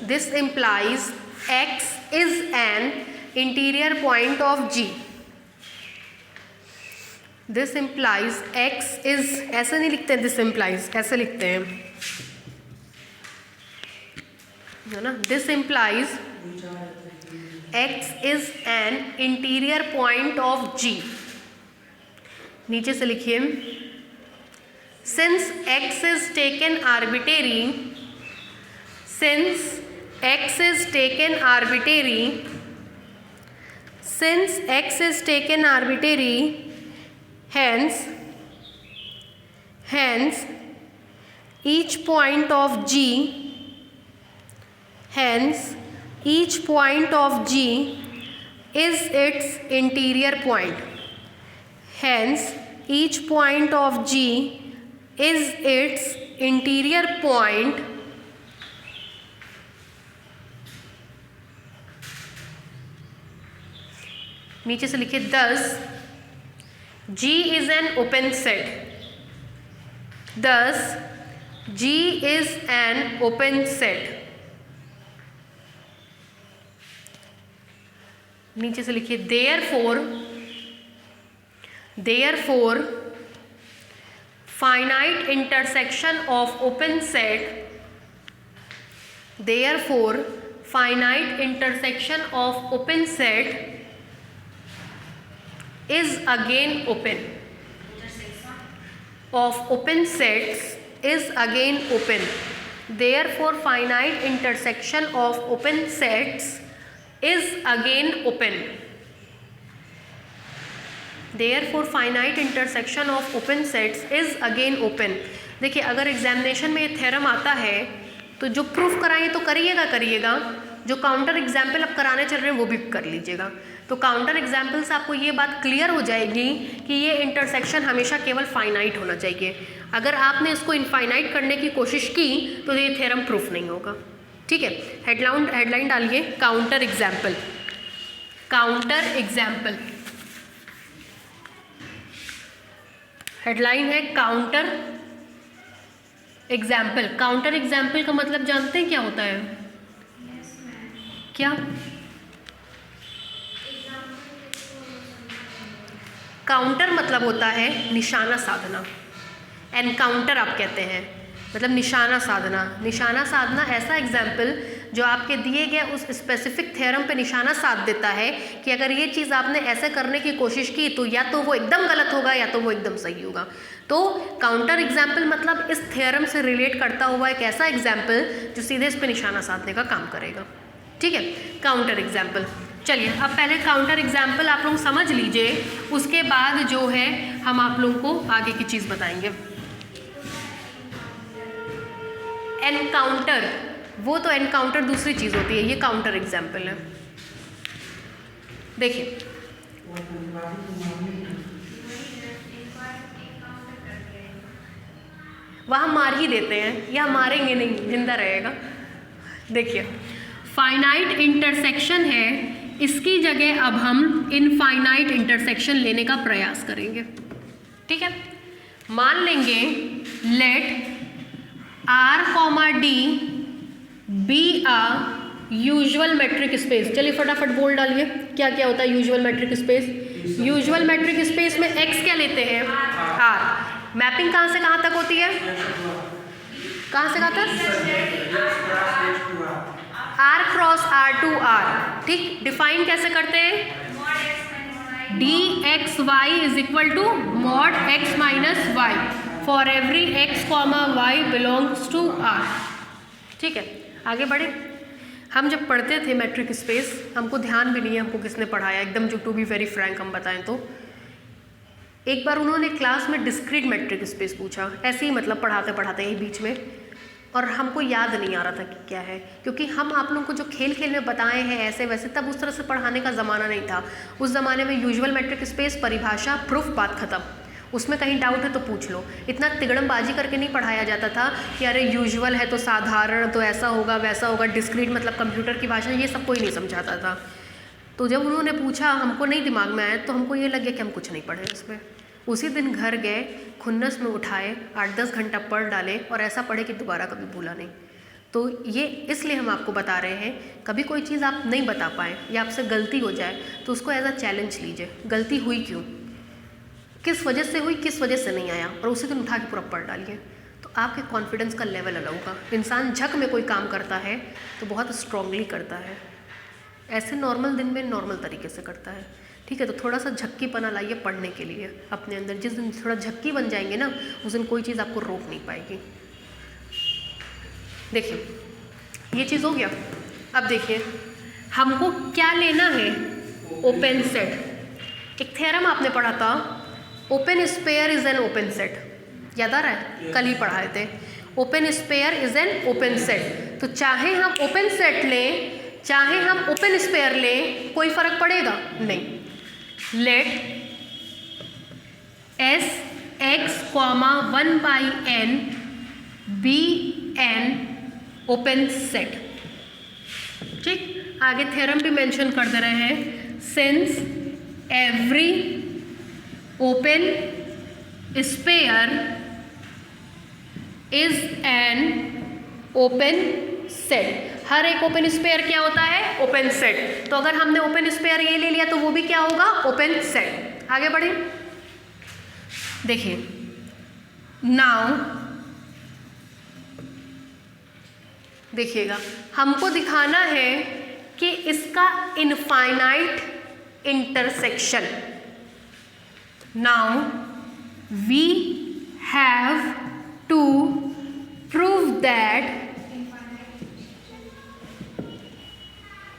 This implies x is an interior point of G. This implies x is, ऐसे नहीं लिखते हैं this implies, ऐसे लिखते हैं, है ना। This implies x is an interior point of G। नीचे से लिखिए, since x is taken arbitrary, since x is taken arbitrary, since x is taken arbitrary, hence each point of G, hence each point of G is its interior point, hence each point of G is its interior point नीचे से लिखिए, thus G is an open set, thus G is an open set। नीचे से लिखिए, therefore finite intersection of open set, therefore finite intersection of open set is again open, of open sets is again open, therefore finite intersection of open sets is again open, therefore finite intersection of open sets is again open। देखिए, अगर examination में ये theorem आता है तो जो proof कराएंगे तो करिएगा, जो काउंटर एग्जाम्पल अब कराने चल रहे हैं वो भी कर लीजिएगा। तो काउंटर एग्जाम्पल से आपको ये बात क्लियर हो जाएगी कि ये इंटरसेक्शन हमेशा केवल फाइनाइट होना चाहिए। अगर आपने इसको इनफाइनाइट करने की कोशिश की तो ये थ्योरम प्रूफ नहीं होगा। ठीक है, हेडलाइन डालिए, काउंटर एग्जाम्पल। हेडलाइन है काउंटर एग्जाम्पल। काउंटर एग्जाम्पल का मतलब जानते हैं क्या होता है? क्या? काउंटर मतलब होता है निशाना साधना। एनकाउंटर आप कहते हैं, मतलब निशाना साधना ऐसा एग्जाम्पल जो आपके दिए गए उस स्पेसिफिक थ्योरम पे निशाना साध देता है कि अगर ये चीज़ आपने ऐसे करने की कोशिश की तो या तो वो एकदम गलत होगा या तो वो एकदम सही होगा। तो काउंटर एग्जाम्पल मतलब इस थ्योरम से रिलेट करता हुआ एक ऐसा एग्जाम्पल जो सीधे इस पे निशाना साधने का काम करेगा। ठीक है, काउंटर एग्जाम्पल। चलिए, अब पहले काउंटर एग्जाम्पल आप लोग समझ लीजिए, उसके बाद जो है हम आप लोगों को आगे की चीज़ बताएंगे। एनकाउंटर, वो तो एनकाउंटर दूसरी चीज़ होती है, ये काउंटर एग्जाम्पल है। देखिए, वहाँ मार ही देते हैं या मारेंगे नहीं, जिंदा रहेगा। देखिए, फाइनाइट इंटरसेक्शन है, इसकी जगह अब हम इनफाइनाइट इंटरसेक्शन लेने का प्रयास करेंगे। ठीक है, मान लेंगे लेट R, D बी आ यूजुअल मैट्रिक स्पेस। चलिए फटाफट बोल डालिए, क्या क्या होता है usual metric space? Usual metric space में x क्या लेते हैं? R। मैपिंग कहाँ से कहाँ तक होती है? कहाँ से कहाँ तक? R cross cross R to R, ठीक। डिफाइन कैसे करते हैं, D X Y is equal to mod X minus Y for every X comma Y belongs to R, ठीक है। आगे बढ़े। हम जब पढ़ते थे मैट्रिक स्पेस, हमको ध्यान भी नहीं है हमको किसने पढ़ाया, एकदम जो टू बी वेरी फ्रैंक हम बताएं तो एक बार उन्होंने क्लास में डिस्क्रीट मैट्रिक स्पेस पूछा, ऐसे ही मतलब पढ़ाते पढ़ाते ही बीच में, और हमको याद नहीं आ रहा था कि क्या है, क्योंकि हम आप लोगों को जो खेल खेल में बताए हैं ऐसे वैसे, तब उस तरह से पढ़ाने का ज़माना नहीं था। उस ज़माने में यूजुअल मैट्रिक स्पेस, परिभाषा, प्रूफ, बात खत्म। उसमें कहीं डाउट है तो पूछ लो। इतना तिगड़मबाजी करके नहीं पढ़ाया जाता था कि अरे यूजुअल है तो साधारण, तो ऐसा होगा वैसा होगा, डिस्क्रीट मतलब कंप्यूटर की भाषा, ये सब कोई नहीं समझाता था। तो जब उन्होंने पूछा, हमको नहीं दिमाग में आया, तो हमको ये लग गया कि हम कुछ नहीं पढ़े इसमें। उसी दिन घर गए, खुन्नस में उठाए, 8-10 घंटा पढ़ डाले, और ऐसा पढ़े कि दोबारा कभी भूला नहीं। तो ये इसलिए हम आपको बता रहे हैं, कभी कोई चीज़ आप नहीं बता पाएँ या आपसे गलती हो जाए तो उसको एज अ चैलेंज लीजिए, गलती हुई क्यों, किस वजह से हुई, किस वजह से नहीं आया, और उसी दिन उठा के पूरा पढ़ डालिए। तो आपके कॉन्फिडेंस का लेवल अलग होगा। इंसान झक में कोई काम करता है तो बहुत स्ट्रांगली करता है, ऐसे नॉर्मल दिन में नॉर्मल तरीके से करता है, ठीक है। तो थोड़ा सा झक्कीपना लाइए पढ़ने के लिए अपने अंदर। जिस दिन थोड़ा झक्की बन जाएंगे ना, उस दिन कोई चीज़ आपको रोक नहीं पाएगी। देखिए ये चीज़ हो गया। अब देखिए हमको क्या लेना है, ओपन सेट। एक थ्योरम आपने पढ़ा था, open sphere is an open set, याद आ रहा है, कल ही पढ़ाए थे। Open sphere is an open set. तो चाहे हम ओपन सेट लें चाहे हम ओपन स्पेयर लें, कोई फर्क पड़ेगा नहीं। Let S X comma 1/n B N open set, ठीक। आगे थ्योरम भी मेंशन कर दे रहे हैं, since every open sphere is an open set. हर एक ओपन स्पेयर क्या होता है, ओपन सेट। तो अगर हमने ओपन स्पेयर ये ले लिया तो वो भी क्या होगा, ओपन सेट। आगे बढ़े। देखिए नाउ देखिएगा, हमको दिखाना है कि इसका infinite intersection. Now we have to prove that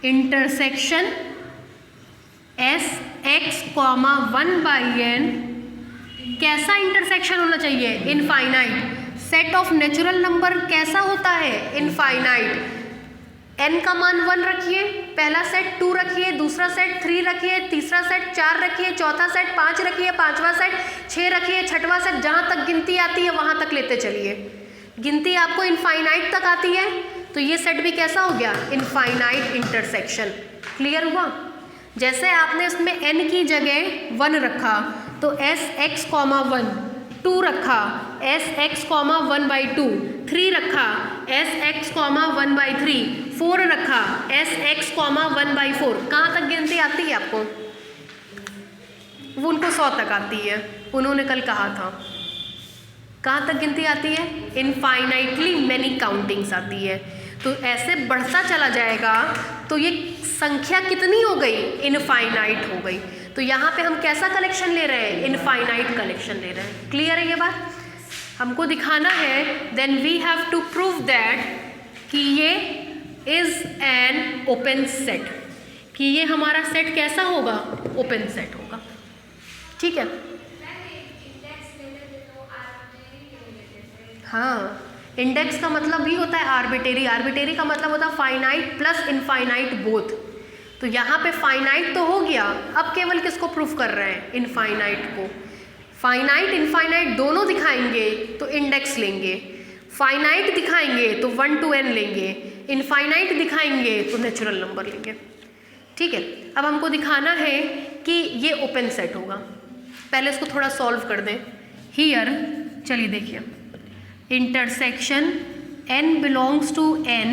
intersection S X comma 1/n कैसा इंटरसेक्शन होना चाहिए, infinite. Set of natural number कैसा होता है, इनफाइनाइट। n का मान 1 रखिए, पहला सेट 2 रखिए, दूसरा सेट 3 रखिए, तीसरा सेट 4 रखिए, चौथा सेट 5 रखिए, पांचवा सेट 6 रखिए, छठवां सेट, जहां तक गिनती आती है वहां तक लेते चलिए। गिनती आपको इनफाइनाइट तक आती है तो ये सेट भी कैसा हो गया, इनफाइनाइट इंटरसेक्शन। क्लियर हुआ। जैसे आपने इसमें n की जगह 1 रखा तो एस एक्स कॉमा 1, 2 रखा एस एक्स कॉमा 1/2, 3 रखा एस एक्स कॉमा 1/3, 4 रखा एस एक्स कॉमा 1/4। कहाँ तक गिनती आती है आपको, वो उनको 100 तक आती है, उन्होंने कल कहा था। कहाँ तक गिनती आती है, इनफाइनाइटली मैनी काउंटिंग्स आती है। तो ऐसे बढ़ता चला जाएगा तो ये संख्या कितनी हो गई, इनफाइनाइट हो गई। तो यहाँ पे हम कैसा कलेक्शन ले रहे हैं, इनफाइनाइट कलेक्शन ले रहे हैं। क्लियर है ये बात। हमको दिखाना है then we have to prove that कि ये इज एन ओपन सेट, कि ये हमारा सेट कैसा होगा, ओपन सेट होगा, ठीक है। हाँ, इंडेक्स का मतलब भी होता है आर्बिटेरी। आर्बिटेरी का मतलब होता है फाइनाइट प्लस इनफाइनाइट बोथ। तो यहाँ पे फाइनाइट तो हो गया, अब केवल किसको प्रूफ कर रहे हैं, इनफाइनाइट को। फाइनाइट इनफाइनाइट दोनों दिखाएंगे तो इंडेक्स लेंगे, फाइनाइट दिखाएंगे तो 1 to n लेंगे, इनफाइनाइट दिखाएंगे तो नेचुरल नंबर लेंगे, ठीक है। अब हमको दिखाना है कि ये ओपन सेट होगा। पहले इसको थोड़ा सॉल्व कर दें। हियर चलिए देखिए, intersection n belongs to n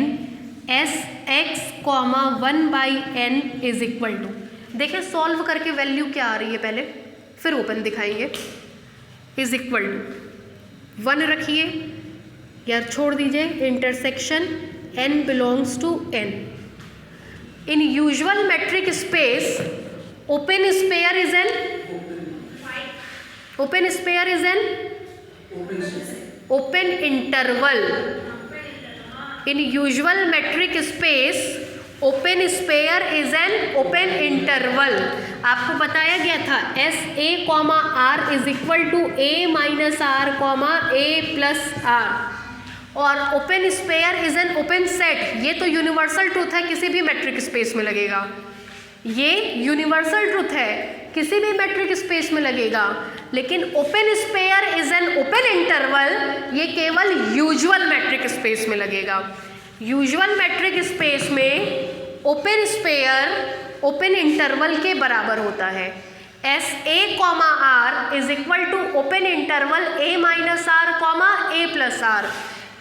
S X comma 1/n is equal to, देखिए सॉल्व करके वैल्यू क्या आ रही है पहले, फिर ओपन दिखाएंगे। इज इक्वल टू 1 रखिए या छोड़ दीजिए, intersection n belongs to n, in usual metric space open sphere is an open interval. In usual metric space open sphere is an open interval. आपको बताया गया था S A comma R is equal to A minus R comma A plus R, और open sphere is an open set. ये तो universal truth है, किसी भी मेट्रिक स्पेस में लगेगा। ये यूनिवर्सल ट्रूथ है, किसी भी मेट्रिक स्पेस में लगेगा। लेकिन open sphere is an open interval, ये केवल यूजुअल मेट्रिक स्पेस में लगेगा। यूजुअल मेट्रिक स्पेस में ओपन स्पेयर ओपन इंटरवल के बराबर होता है। S A comma R is equal to open interval A minus R comma A plus R.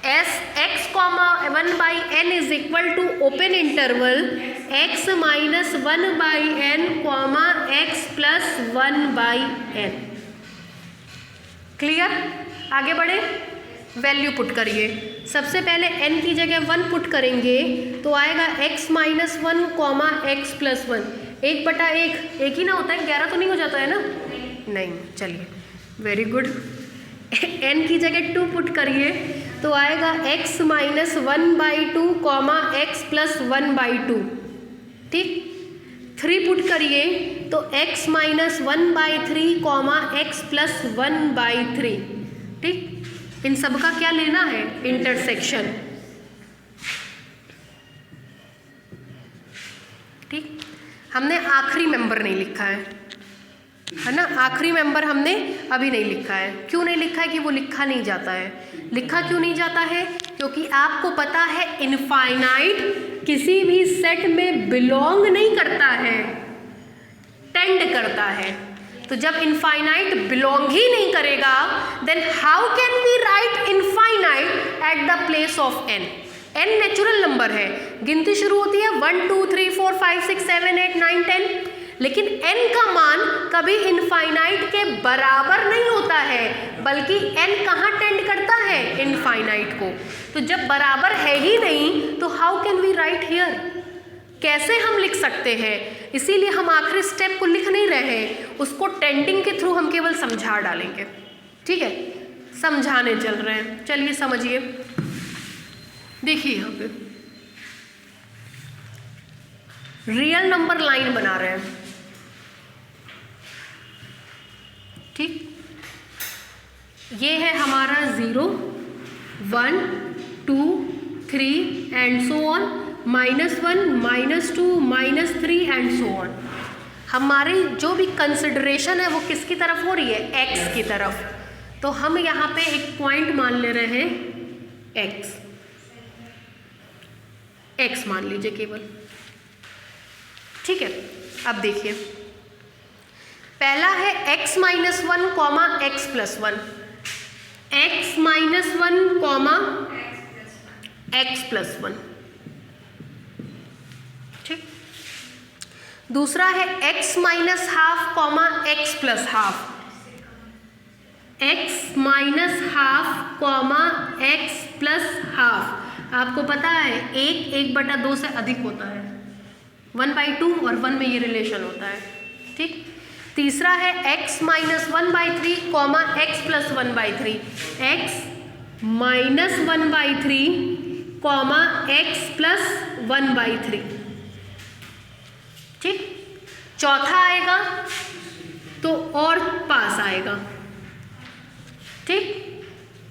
S X comma 1/n is equal to open interval x minus 1/n comma x plus 1/n। Clear? आगे बढ़े, value put करिए। सबसे पहले n की जगह 1 put करेंगे तो आएगा x minus 1 comma x plus 1। 1/1 एक ही ना होता है, 11 तो नहीं हो जाता है ना? नहीं, चलिए वेरी गुड। n की जगह 2 पुट करिए तो आएगा x minus 1/2 comma x plus 1/2। ठीक, 3 पुट करिए तो x minus 1/3 comma x plus 1/3। ठीक, इन सब का क्या लेना है? इंटरसेक्शन। ठीक, हमने आखिरी मेंबर नहीं लिखा है ना? आखिरी मेंबर हमने अभी नहीं लिखा है। क्यों नहीं लिखा है? कि वो लिखा नहीं जाता है। लिखा क्यों नहीं जाता है? क्योंकि आपको पता है इनफाइनाइट किसी भी सेट में बिलोंग नहीं करता है, टेंड करता है। तो जब इनफाइनाइट बिलोंग ही नहीं करेगा, then how can we write infinite at the place of n? n natural number है, गिनती शुरू होती है 1 2 3 4 5 6 7 8 9 10, लेकिन n का मान कभी इनफाइनाइट के बराबर नहीं होता है, बल्कि n कहाँ टेंड करता है? इनफाइनाइट को। तो जब बराबर है ही नहीं तो how can we write here? कैसे हम लिख सकते हैं? इसीलिए हम आखिरी स्टेप को लिख नहीं रहे हैं, उसको टेंडिंग के थ्रू हम केवल समझा डालेंगे। ठीक है, समझाने चल रहे हैं। चलिए समझिए, देखिए यहाँ पे रियल नंबर लाइन बना रहे हैं। ठीक, ये है हमारा 0 1 2 3 and so on, -1 -2 -3 and so on. हमारी जो भी कंसिडरेशन है वो किसकी तरफ हो रही है? x की तरफ। तो हम यहाँ पे एक पॉइंट मान ले रहे हैं x मान लीजिए केवल। ठीक है, अब देखिए, पहला है x minus 1 comma x plus 1, x minus 1 comma x plus 1। ठीक, दूसरा है x minus half comma x plus half, x minus half comma x plus half. आपको पता है 1/2 से अधिक होता है, 1/2 और 1 में ये रिलेशन होता है। ठीक, तीसरा है x minus 1/3 comma x plus 1/3, x minus 1/3 comma x plus 1/3। ठीक, चौथा आएगा तो और पास आएगा। ठीक,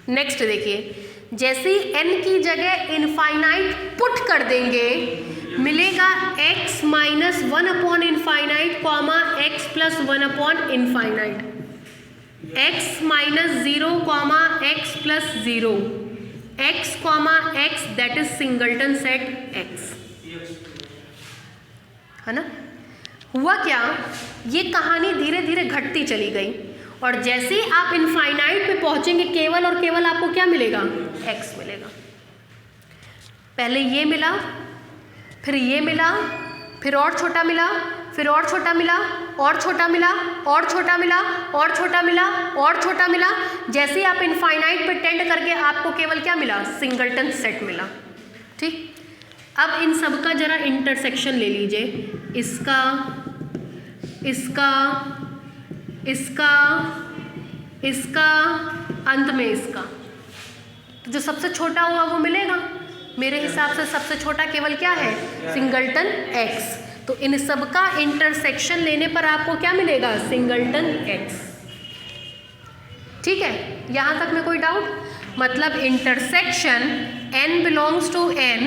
नेक्स्ट देखिए, जैसे ही n की जगह इनफाइनाइट पुट कर देंगे मिलेगा x minus 1 upon infinite comma x plus 1 upon infinite, x minus 0 comma x plus 0, x comma x that is singleton set x। है ना? हुआ क्या, ये कहानी धीरे धीरे घटती चली गई और जैसे ही आप इनफाइनाइट पे पहुंचेंगे केवल और केवल आपको क्या मिलेगा? x मिलेगा। पहले ये मिला, फिर ये मिला, फिर और छोटा मिला, फिर और छोटा मिला, और छोटा मिला, और छोटा मिला, और छोटा मिला, और छोटा मिला। जैसे ही आप इनफाइनाइट पे टेंड करके आपको केवल क्या मिला? सिंगल्टन सेट मिला। ठीक, अब इन सब का जरा इंटरसेक्शन ले लीजिए, इसका इसका इसका इसका अंत में इसका, तो जो सबसे छोटा हुआ वो मिलेगा। मेरे हिसाब से सबसे छोटा केवल क्या है, सिंगलटन एक्स। तो इन सब का इंटरसेक्शन लेने पर आपको क्या मिलेगा, सिंगलटन एक्स। ठीक है, यहाँ तक में कोई डाउट? मतलब intersection n belongs to n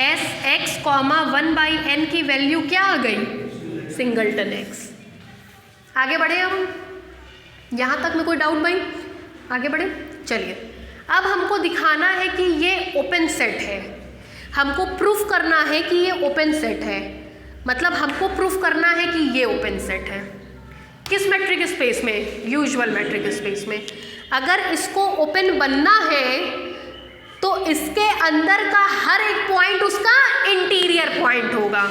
S X comma 1/n की वैल्यू क्या आ गई, सिंगलटन एक्स। आगे बढ़े हम, यहाँ तक में कोई डाउट भाई? आगे बढ़े, चलिए। अब हमको दिखाना है कि ये ओपन सेट है, हमको प्रूफ करना है कि ये ओपन सेट है। मतलब हमको प्रूफ करना है कि ये ओपन सेट है। किस मैट्रिक स्पेस में, यूजुअल मैट्रिक स्पेस में। अगर इसको ओपन बनना है तो इसके अंदर का हर एक पॉइंट उसका इंटीरियर पॉइंट होगा।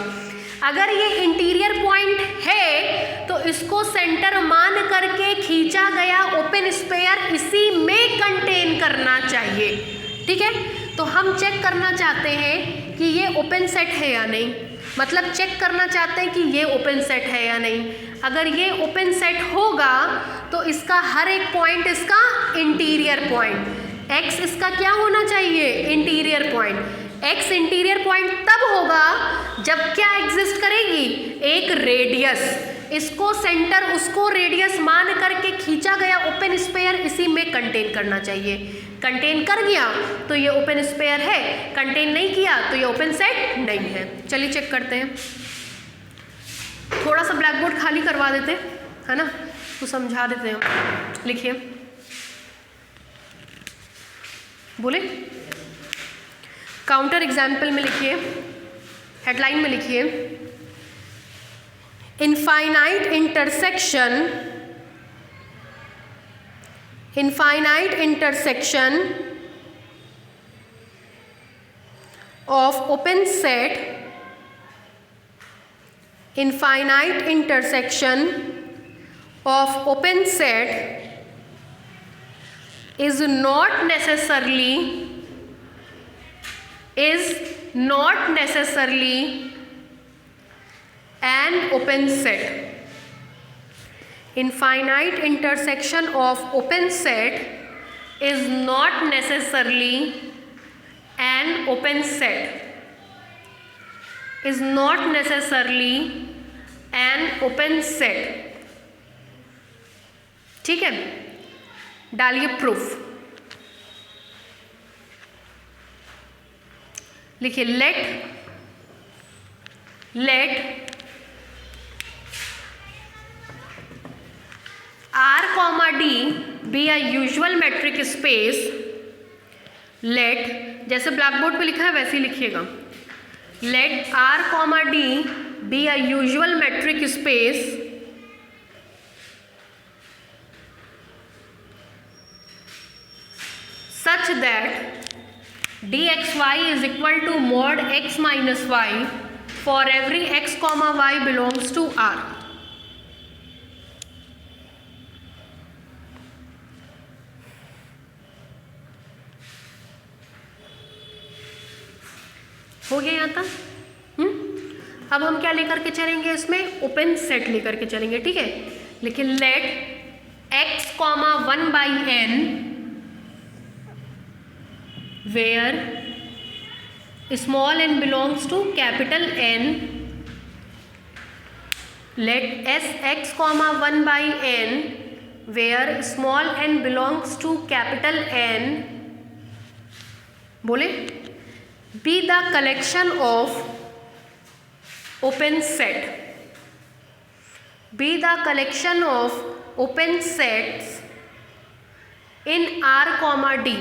अगर ये इंटीरियर पॉइंट है तो इसको सेंटर मान करके खींचा गया ओपन स्फीयर इसी में कंटेन करना चाहिए। ठीक है, तो हम चेक करना चाहते हैं कि ये ओपन सेट है या नहीं। मतलब चेक करना चाहते हैं कि ये ओपन सेट है या नहीं। अगर ये ओपन सेट होगा तो इसका हर एक पॉइंट इसका इंटीरियर पॉइंट, x इसका क्या होना चाहिए, interior point. x interior point तब होगा जब क्या एग्जिस्ट करेगी, एक रेडियस। इसको सेंटर उसको रेडियस मान करके खींचा गया ओपन स्फीयर इसी में कंटेन करना चाहिए। कंटेन कर गया तो ये ओपन स्फीयर है, कंटेन नहीं किया तो ये ओपन सेट नहीं है। चलिए चेक करते हैं। थोड़ा सा ब्लैक बोर्ड खाली करवा देते हैं, है ना, तो समझा देते हैं। लिखिए, बोले काउंटर एग्जाम्पल में लिखिए, हेडलाइन में लिखिए, infinite intersection of open set, infinite intersection of open set is not necessarily an open set. Infinite intersection of open set is not necessarily an open set. Is not necessarily an open set. ठीक है, डालिए proof. लिखिए, let R, D be a usual metric space. Let, जैसे black board पे लिखा है वैसे ही लिखिएगा। Let R, D be a usual metric space such that dxy is equal to mod x minus y for every x, y belongs to R. हो गया यहाँ तक? अब हम क्या लेकर के चलेंगे इसमें, ओपन सेट लेकर के चलेंगे। ठीक है, लेकिन let x, 1/n where small n belongs to capital N, let Sx, 1/n where small n belongs to capital N, बोले, be the collection of open set, be the collection of open sets in R, D,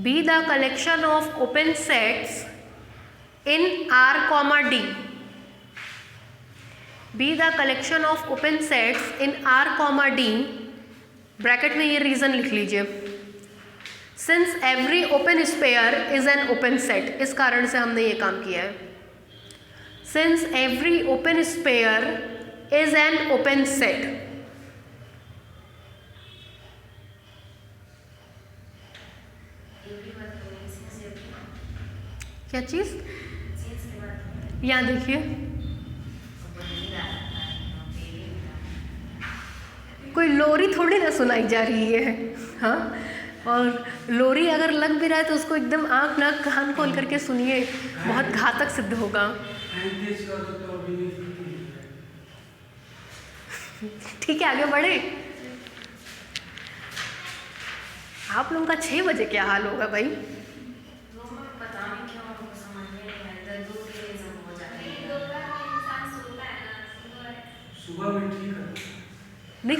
be the collection of open sets in R, D, be the collection of open sets in R, D। Bracket में ये reason लिख लीजिए, since every open sphere is an open set. इस कारण से हमने ये काम किया है। Since every open sphere is an open set, क्या चीज़? यहाँ देखिए, कोई लोरी थोड़ी ना सुनाई जा रही है। हाँ, और लोरी अगर लग भी रहा है तो उसको एकदम आँख नाक कान खोल करके सुनिए, बहुत घातक सिद्ध होगा। ठीक है, आगे बढ़े। आप लोगों का 6 बजे क्या हाल होगा भाई? सुबह में ठीक है। नहीं,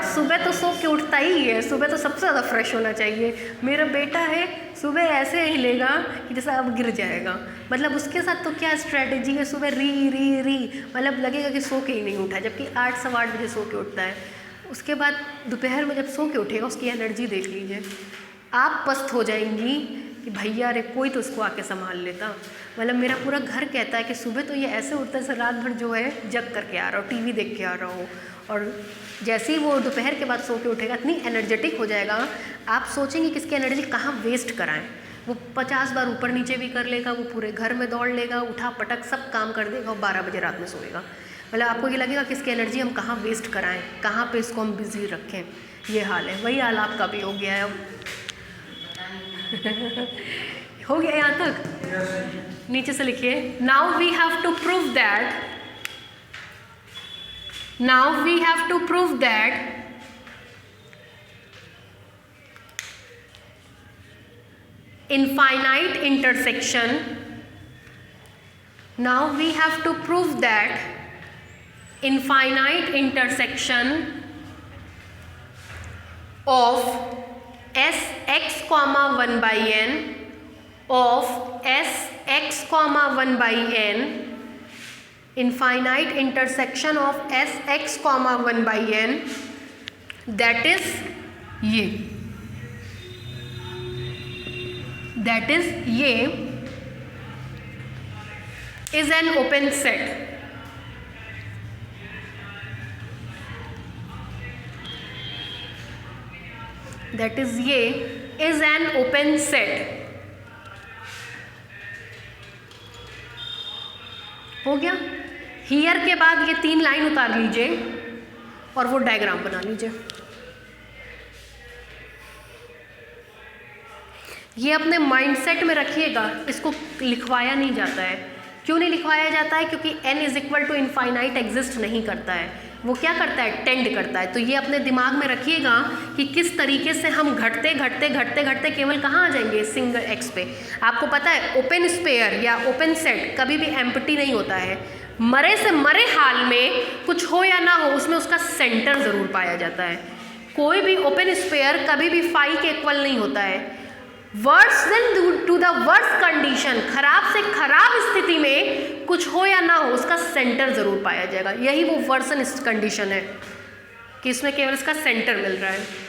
सुबह तो सो के उठता ही है, सुबह तो सबसे ज़्यादा फ्रेश होना चाहिए। मेरा बेटा है, सुबह ऐसे हिलेगा कि जैसा अब गिर जाएगा। मतलब उसके साथ तो क्या स्ट्रेटेजी है, सुबह री री री, मतलब लगेगा कि सो के ही नहीं उठा, जबकि 8 सवा 8 बजे सो के उठता है। उसके बाद दोपहर में जब सो के उठेगा, उसकी एनर्जी देख लीजिए, आप पस्त हो जाएंगी कि भैया रे कोई तो उसको आके संभाल लेता। मतलब मेरा पूरा घर कहता है कि सुबह तो ये ऐसे उठता है, रात भर जो है जग करके आ रहा हो, टीवी देख के आ रहा हो, और जैसे ही वो दोपहर के बाद सो के उठेगा इतनी एनर्जेटिक हो जाएगा, आप सोचेंगे कि इसकी एनर्जी कहाँ वेस्ट कराएं। वो 50 बार ऊपर नीचे भी कर लेगा, वो पूरे घर में दौड़ लेगा, उठा पटक सब काम कर देगा और 12 बजे रात में सोएगा। मतलब आपको ये लगेगा कि इसकी एनर्जी हम कहाँ वेस्ट कराएं, कहाँ पे इसको हम बिजी रखें। ये हाल है, वही हाल आपका भी हो गया है अब। हो गया यहाँ तक? नीचे से लिखिए, now we have to prove that, now we have to prove that infinite intersection, now we have to prove that infinite intersection of Sx comma 1 by n of Sx comma 1 by n, infinite intersection of Sx comma 1 by n, that is ये, that is ये is an open set. That is ये is an open set. हो गया? Here के बाद ये 3 line उतार लीजिए और वो डायग्राम बना लीजिए। ये अपने माइंडसेट में रखिएगा, इसको लिखवाया नहीं जाता है। क्यों नहीं लिखवाया जाता है? क्योंकि n is equal to infinite exist नहीं करता है, वो क्या करता है, टेंड करता है। तो ये अपने दिमाग में रखिएगा कि किस तरीके से हम घटते घटते घटते घटते केवल कहाँ आ जाएंगे, सिंगल एक्स पे। आपको पता है ओपन स्पेयर या ओपन सेट कभी भी एम्प्टी नहीं होता है, मरे से मरे हाल में कुछ हो या ना हो उसमें उसका सेंटर ज़रूर पाया जाता है। कोई भी ओपन स्पेयर कभी भी फाई के इक्वल नहीं होता है। Worse than to the worse condition, खराब से खराब स्थिति में कुछ हो या ना हो उसका सेंटर ज़रूर पाया जाएगा। यही वो वर्सन कंडीशन है कि इसमें केवल इसका सेंटर मिल रहा है।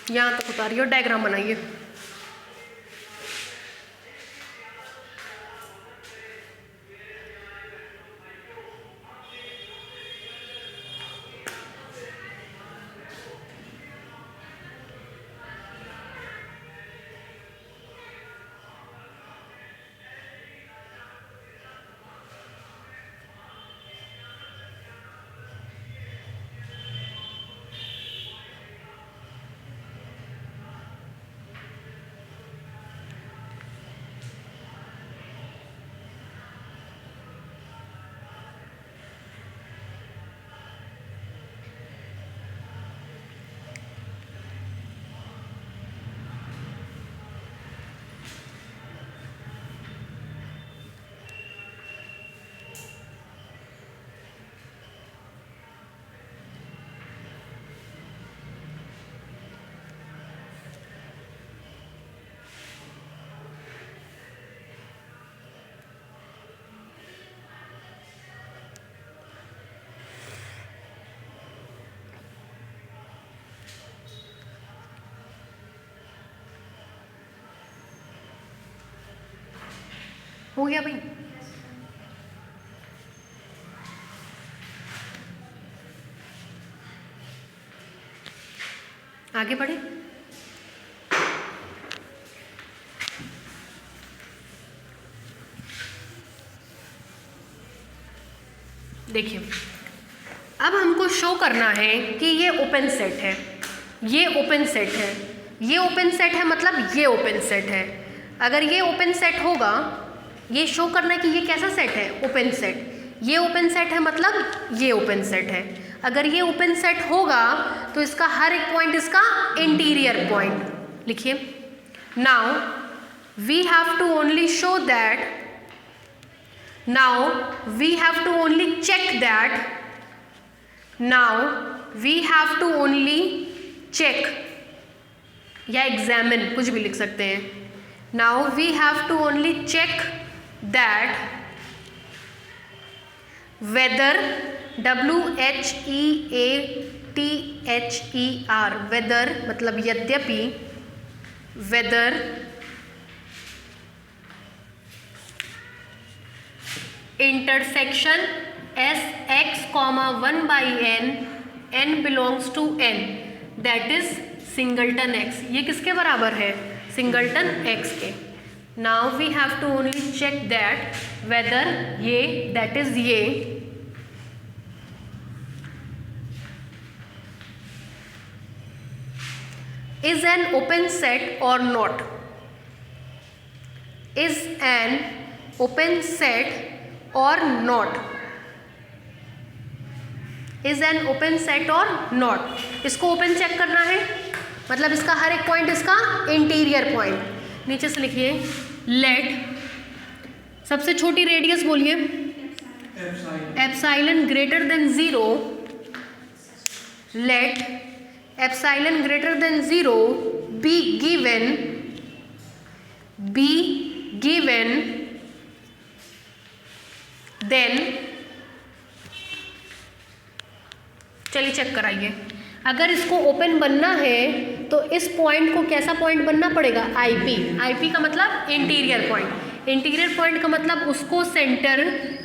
यहाँ तक उतारिए और डायग्राम बनाइए। हो गया भाई? आगे बढ़े। देखिए, अब हमको शो करना है कि ये ओपन सेट है, ये ओपन सेट है, ये ओपन सेट है, मतलब ये ओपन सेट है। अगर ये ओपन सेट होगा, ये शो करना है कि ये कैसा सेट है, ओपन सेट। ये ओपन सेट है मतलब ये ओपन सेट है। अगर ये ओपन सेट होगा तो इसका हर एक पॉइंट इसका इंटीरियर पॉइंट। लिखिए, now we have to only show that, now we have to only check that, now we have to only check या examine, कुछ भी लिख सकते हैं। now we have to only check that whether, WHEATHER, whether मतलब यद्यपि, whether intersection SX, 1/n, n belongs to n, that is singleton x। ये किसके बराबर है, सिंगलटन x के। Now we have to only check that whether ये, that is ये, is an open set और not, is an open set और not, is an open set और नॉट। इसको ओपन चेक करना है, मतलब इसका हर एक पॉइंट इसका इंटीरियर पॉइंट। नीचे से लिखिए, लेट, सबसे छोटी रेडियस बोलिए, epsilon greater than 0, let epsilon greater than 0 be given then, चलिए चेक कराइए। अगर इसको ओपन बनना है तो इस पॉइंट को कैसा पॉइंट बनना पड़ेगा, आईपी। आईपी का मतलब इंटीरियर पॉइंट। इंटीरियर पॉइंट का मतलब उसको सेंटर,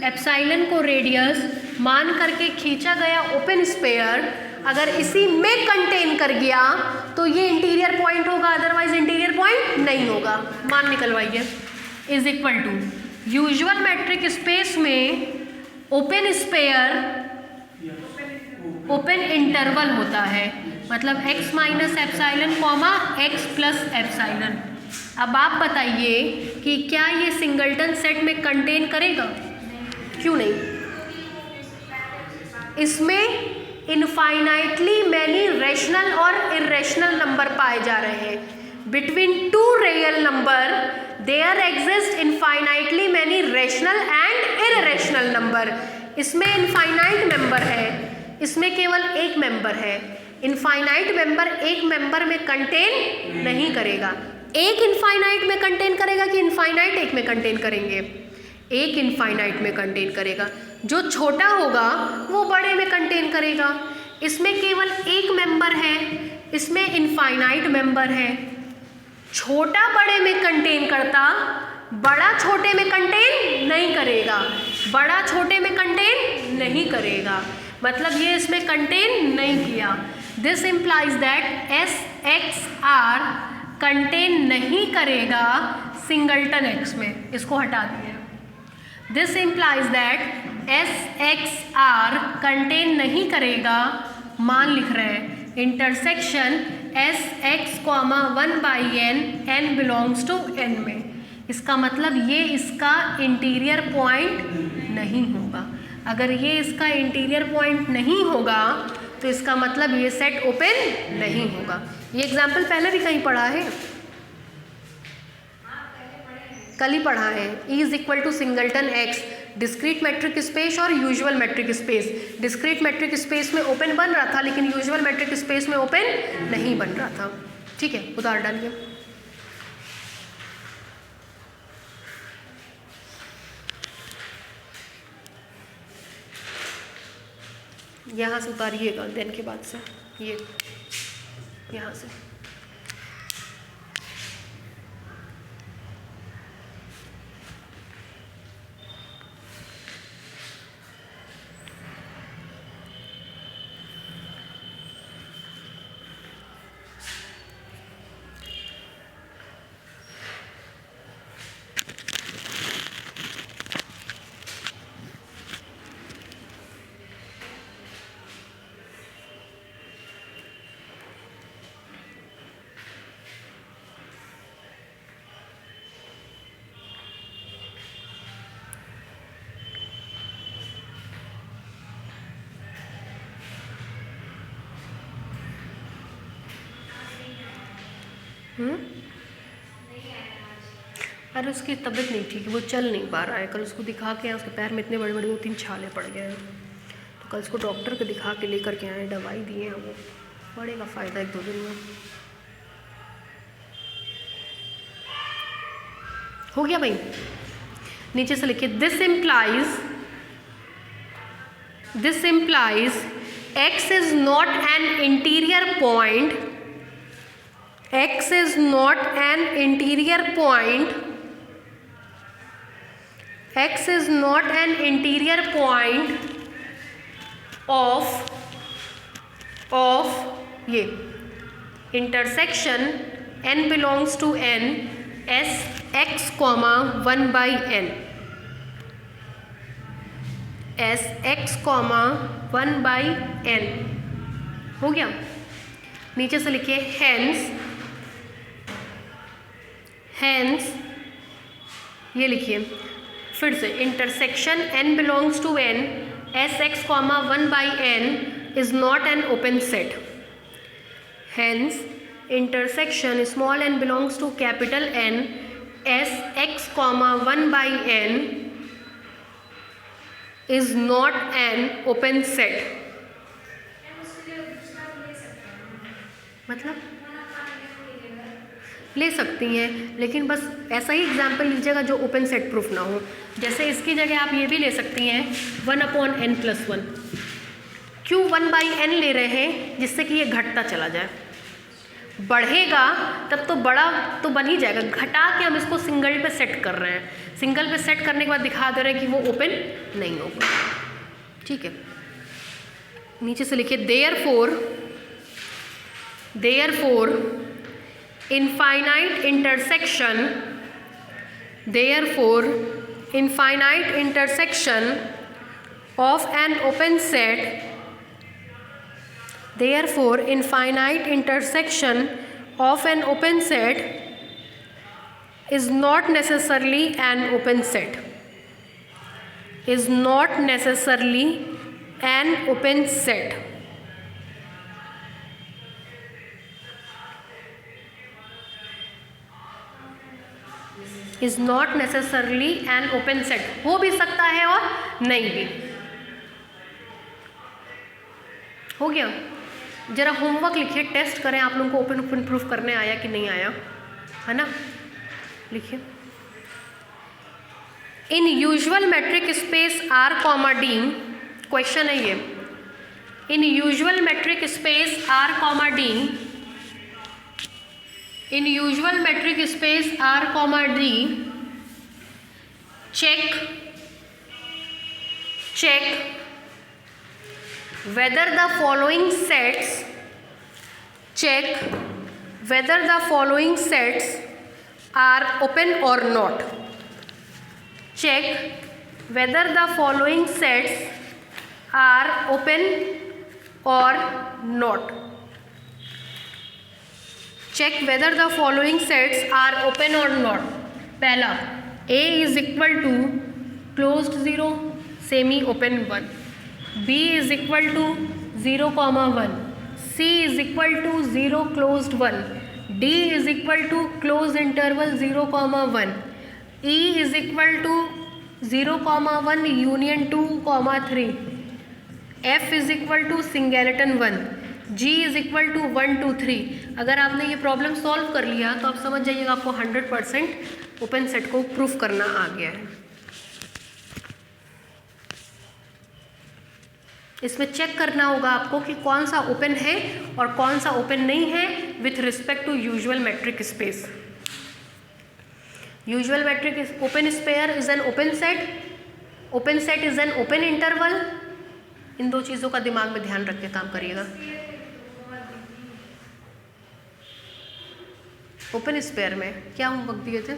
एप्साइलन को रेडियस मान करके खींचा गया ओपन स्फीयर अगर इसी में कंटेन कर गया तो ये इंटीरियर पॉइंट होगा, अदरवाइज इंटीरियर पॉइंट नहीं होगा। मान निकलवाइए। Is equal to, usual metric space में ओपन स्फीयर ओपन इंटरवल होता है, मतलब x minus epsilon comma x plus epsilon. अब आप बताइए कि क्या ये सिंगलटन सेट में कंटेन करेगा, क्यों नहीं? इसमें इनफाइनाइटली मैनी रैशनल और इरेशनल नंबर पाए जा रहे हैं। Between two real number there exist infinitely many rational and irrational number. इसमें इनफाइनाइट मेंबर है, इसमें केवल एक मेंबर है। इनफाइनाइट मेंबर एक मेंबर में कंटेन नहीं करेगा। एक इनफाइनाइट में कंटेन करेगा कि इनफाइनाइट एक में कंटेन करेंगे? एक इनफाइनाइट में कंटेन करेगा। जो छोटा होगा वो बड़े में कंटेन करेगा। इसमें केवल एक मेंबर है, इसमें इनफाइनाइट मेंबर है। छोटा बड़े में कंटेन करता, बड़ा छोटे में कंटेन नहीं करेगा। बड़ा छोटे में कंटेन नहीं करेगा, मतलब ये इसमें कंटेन नहीं किया। This implies that SXR contain नहीं करेगा सिंगलटन एक्स में। इसको हटा दिए। This implies that SXR contain नहीं करेगा, मान लिख रहे हैं, intersection SX, 1/n, n belongs to n में। इसका मतलब ये इसका इंटीरियर पॉइंट नहीं होगा। अगर ये इसका इंटीरियर पॉइंट नहीं होगा तो इसका मतलब ये सेट ओपन नहीं होगा। ये एग्जाम्पल पहले भी कहीं पढ़ा है, कल ही पढ़ा है। E is equal to singleton X, discrete metric space और usual metric space. Discrete metric space में ओपन बन रहा था लेकिन यूजुअल मैट्रिक स्पेस में ओपन नहीं बन रहा था। ठीक है, उदाहरण डालिए। यहाँ से उतारिएगा, देन के बाद से ये यहाँ से। अरे उसकी तबीयत नहीं ठीक है, वो चल नहीं पा रहा है। कल उसको दिखा के आए, उसके पैर में इतने बड़े बड़े 2-3 छाले पड़ गए हैं, तो कल उसको डॉक्टर को दिखा के लेकर के आए, दवाई दिए हैं, वो पड़ेगा फ़ायदा 1-2 दिन में। हो गया भाई? नीचे से लिखिए this implies x is not an interior point, x is not an interior point, x is not an interior point of ये intersection n belongs to n s x comma 1 by n, s x comma 1 by n। हो गया? नीचे से लिखिए hence ये लिखिए फिर से, intersection n belongs to n S X comma 1 by n is not an open set. Hence intersection small n belongs to capital N S X comma 1 by n is not an open set. मतलब ले सकती हैं, लेकिन बस ऐसा ही example लीजिएगा जो open set proof ना हो। जैसे इसकी जगह आप ये भी ले सकती हैं 1/n+1। क्यों 1/n ले रहे हैं? जिससे कि ये घटता चला जाए, बढ़ेगा तब तो बड़ा तो बन ही जाएगा। घटा के हम इसको सिंगल पे सेट कर रहे हैं, सिंगल पे सेट करने के बाद दिखा दे रहे हैं कि वो ओपन नहीं होगा। ठीक है, नीचे से लिखिए therefore infinite intersection of an open set is not necessarily an open set, is not necessarily N open set. हो भी सकता है और नहीं भी। हो गया? जरा होमवर्क लिखिए, टेस्ट करें आप लोगों को ओपन प्रूफ करने आया कि नहीं आया, है ना? लिखिए in usual metric space R, D, question है ये। In usual metric space R, D, in usual metric space R, D, check whether the following sets are open or not. Check whether the following sets are open or not. Check whether the following sets are open or not. पहला A is equal to closed 0 semi open 1, B is equal to 0,1, C is equal to 0 closed 1, D is equal to closed interval 0,1, E is equal to 0,1 union 2,3, F is equal to singleton 1, G is equal to 1, 2, 3। अगर आपने ये problem solve कर लिया तो आप समझ जाइएगा आपको 100% ओपन सेट को प्रूफ करना आ गया है। इसमें चेक करना होगा आपको कि कौन सा ओपन है और कौन सा ओपन नहीं है with respect to usual metric space. Usual metric open sphere is an open set is an open interval. इन दो चीज़ों का दिमाग में ध्यान रख के काम करिएगा। ओपन स्पेयर में क्या होमवर्क दिए थे?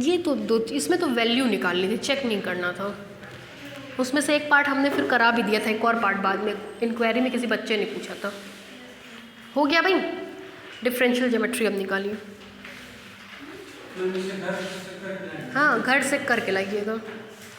ये तो दो, इसमें तो वैल्यू निकालनी थी, चेक नहीं करना था। उसमें से एक पार्ट हमने फिर करा भी दिया था, एक और पार्ट बाद में इंक्वायरी में किसी बच्चे ने पूछा था। हो गया भाई, डिफरेंशियल ज्योमेट्री अब निकालिए। हाँ, घर से करके लाइएगा।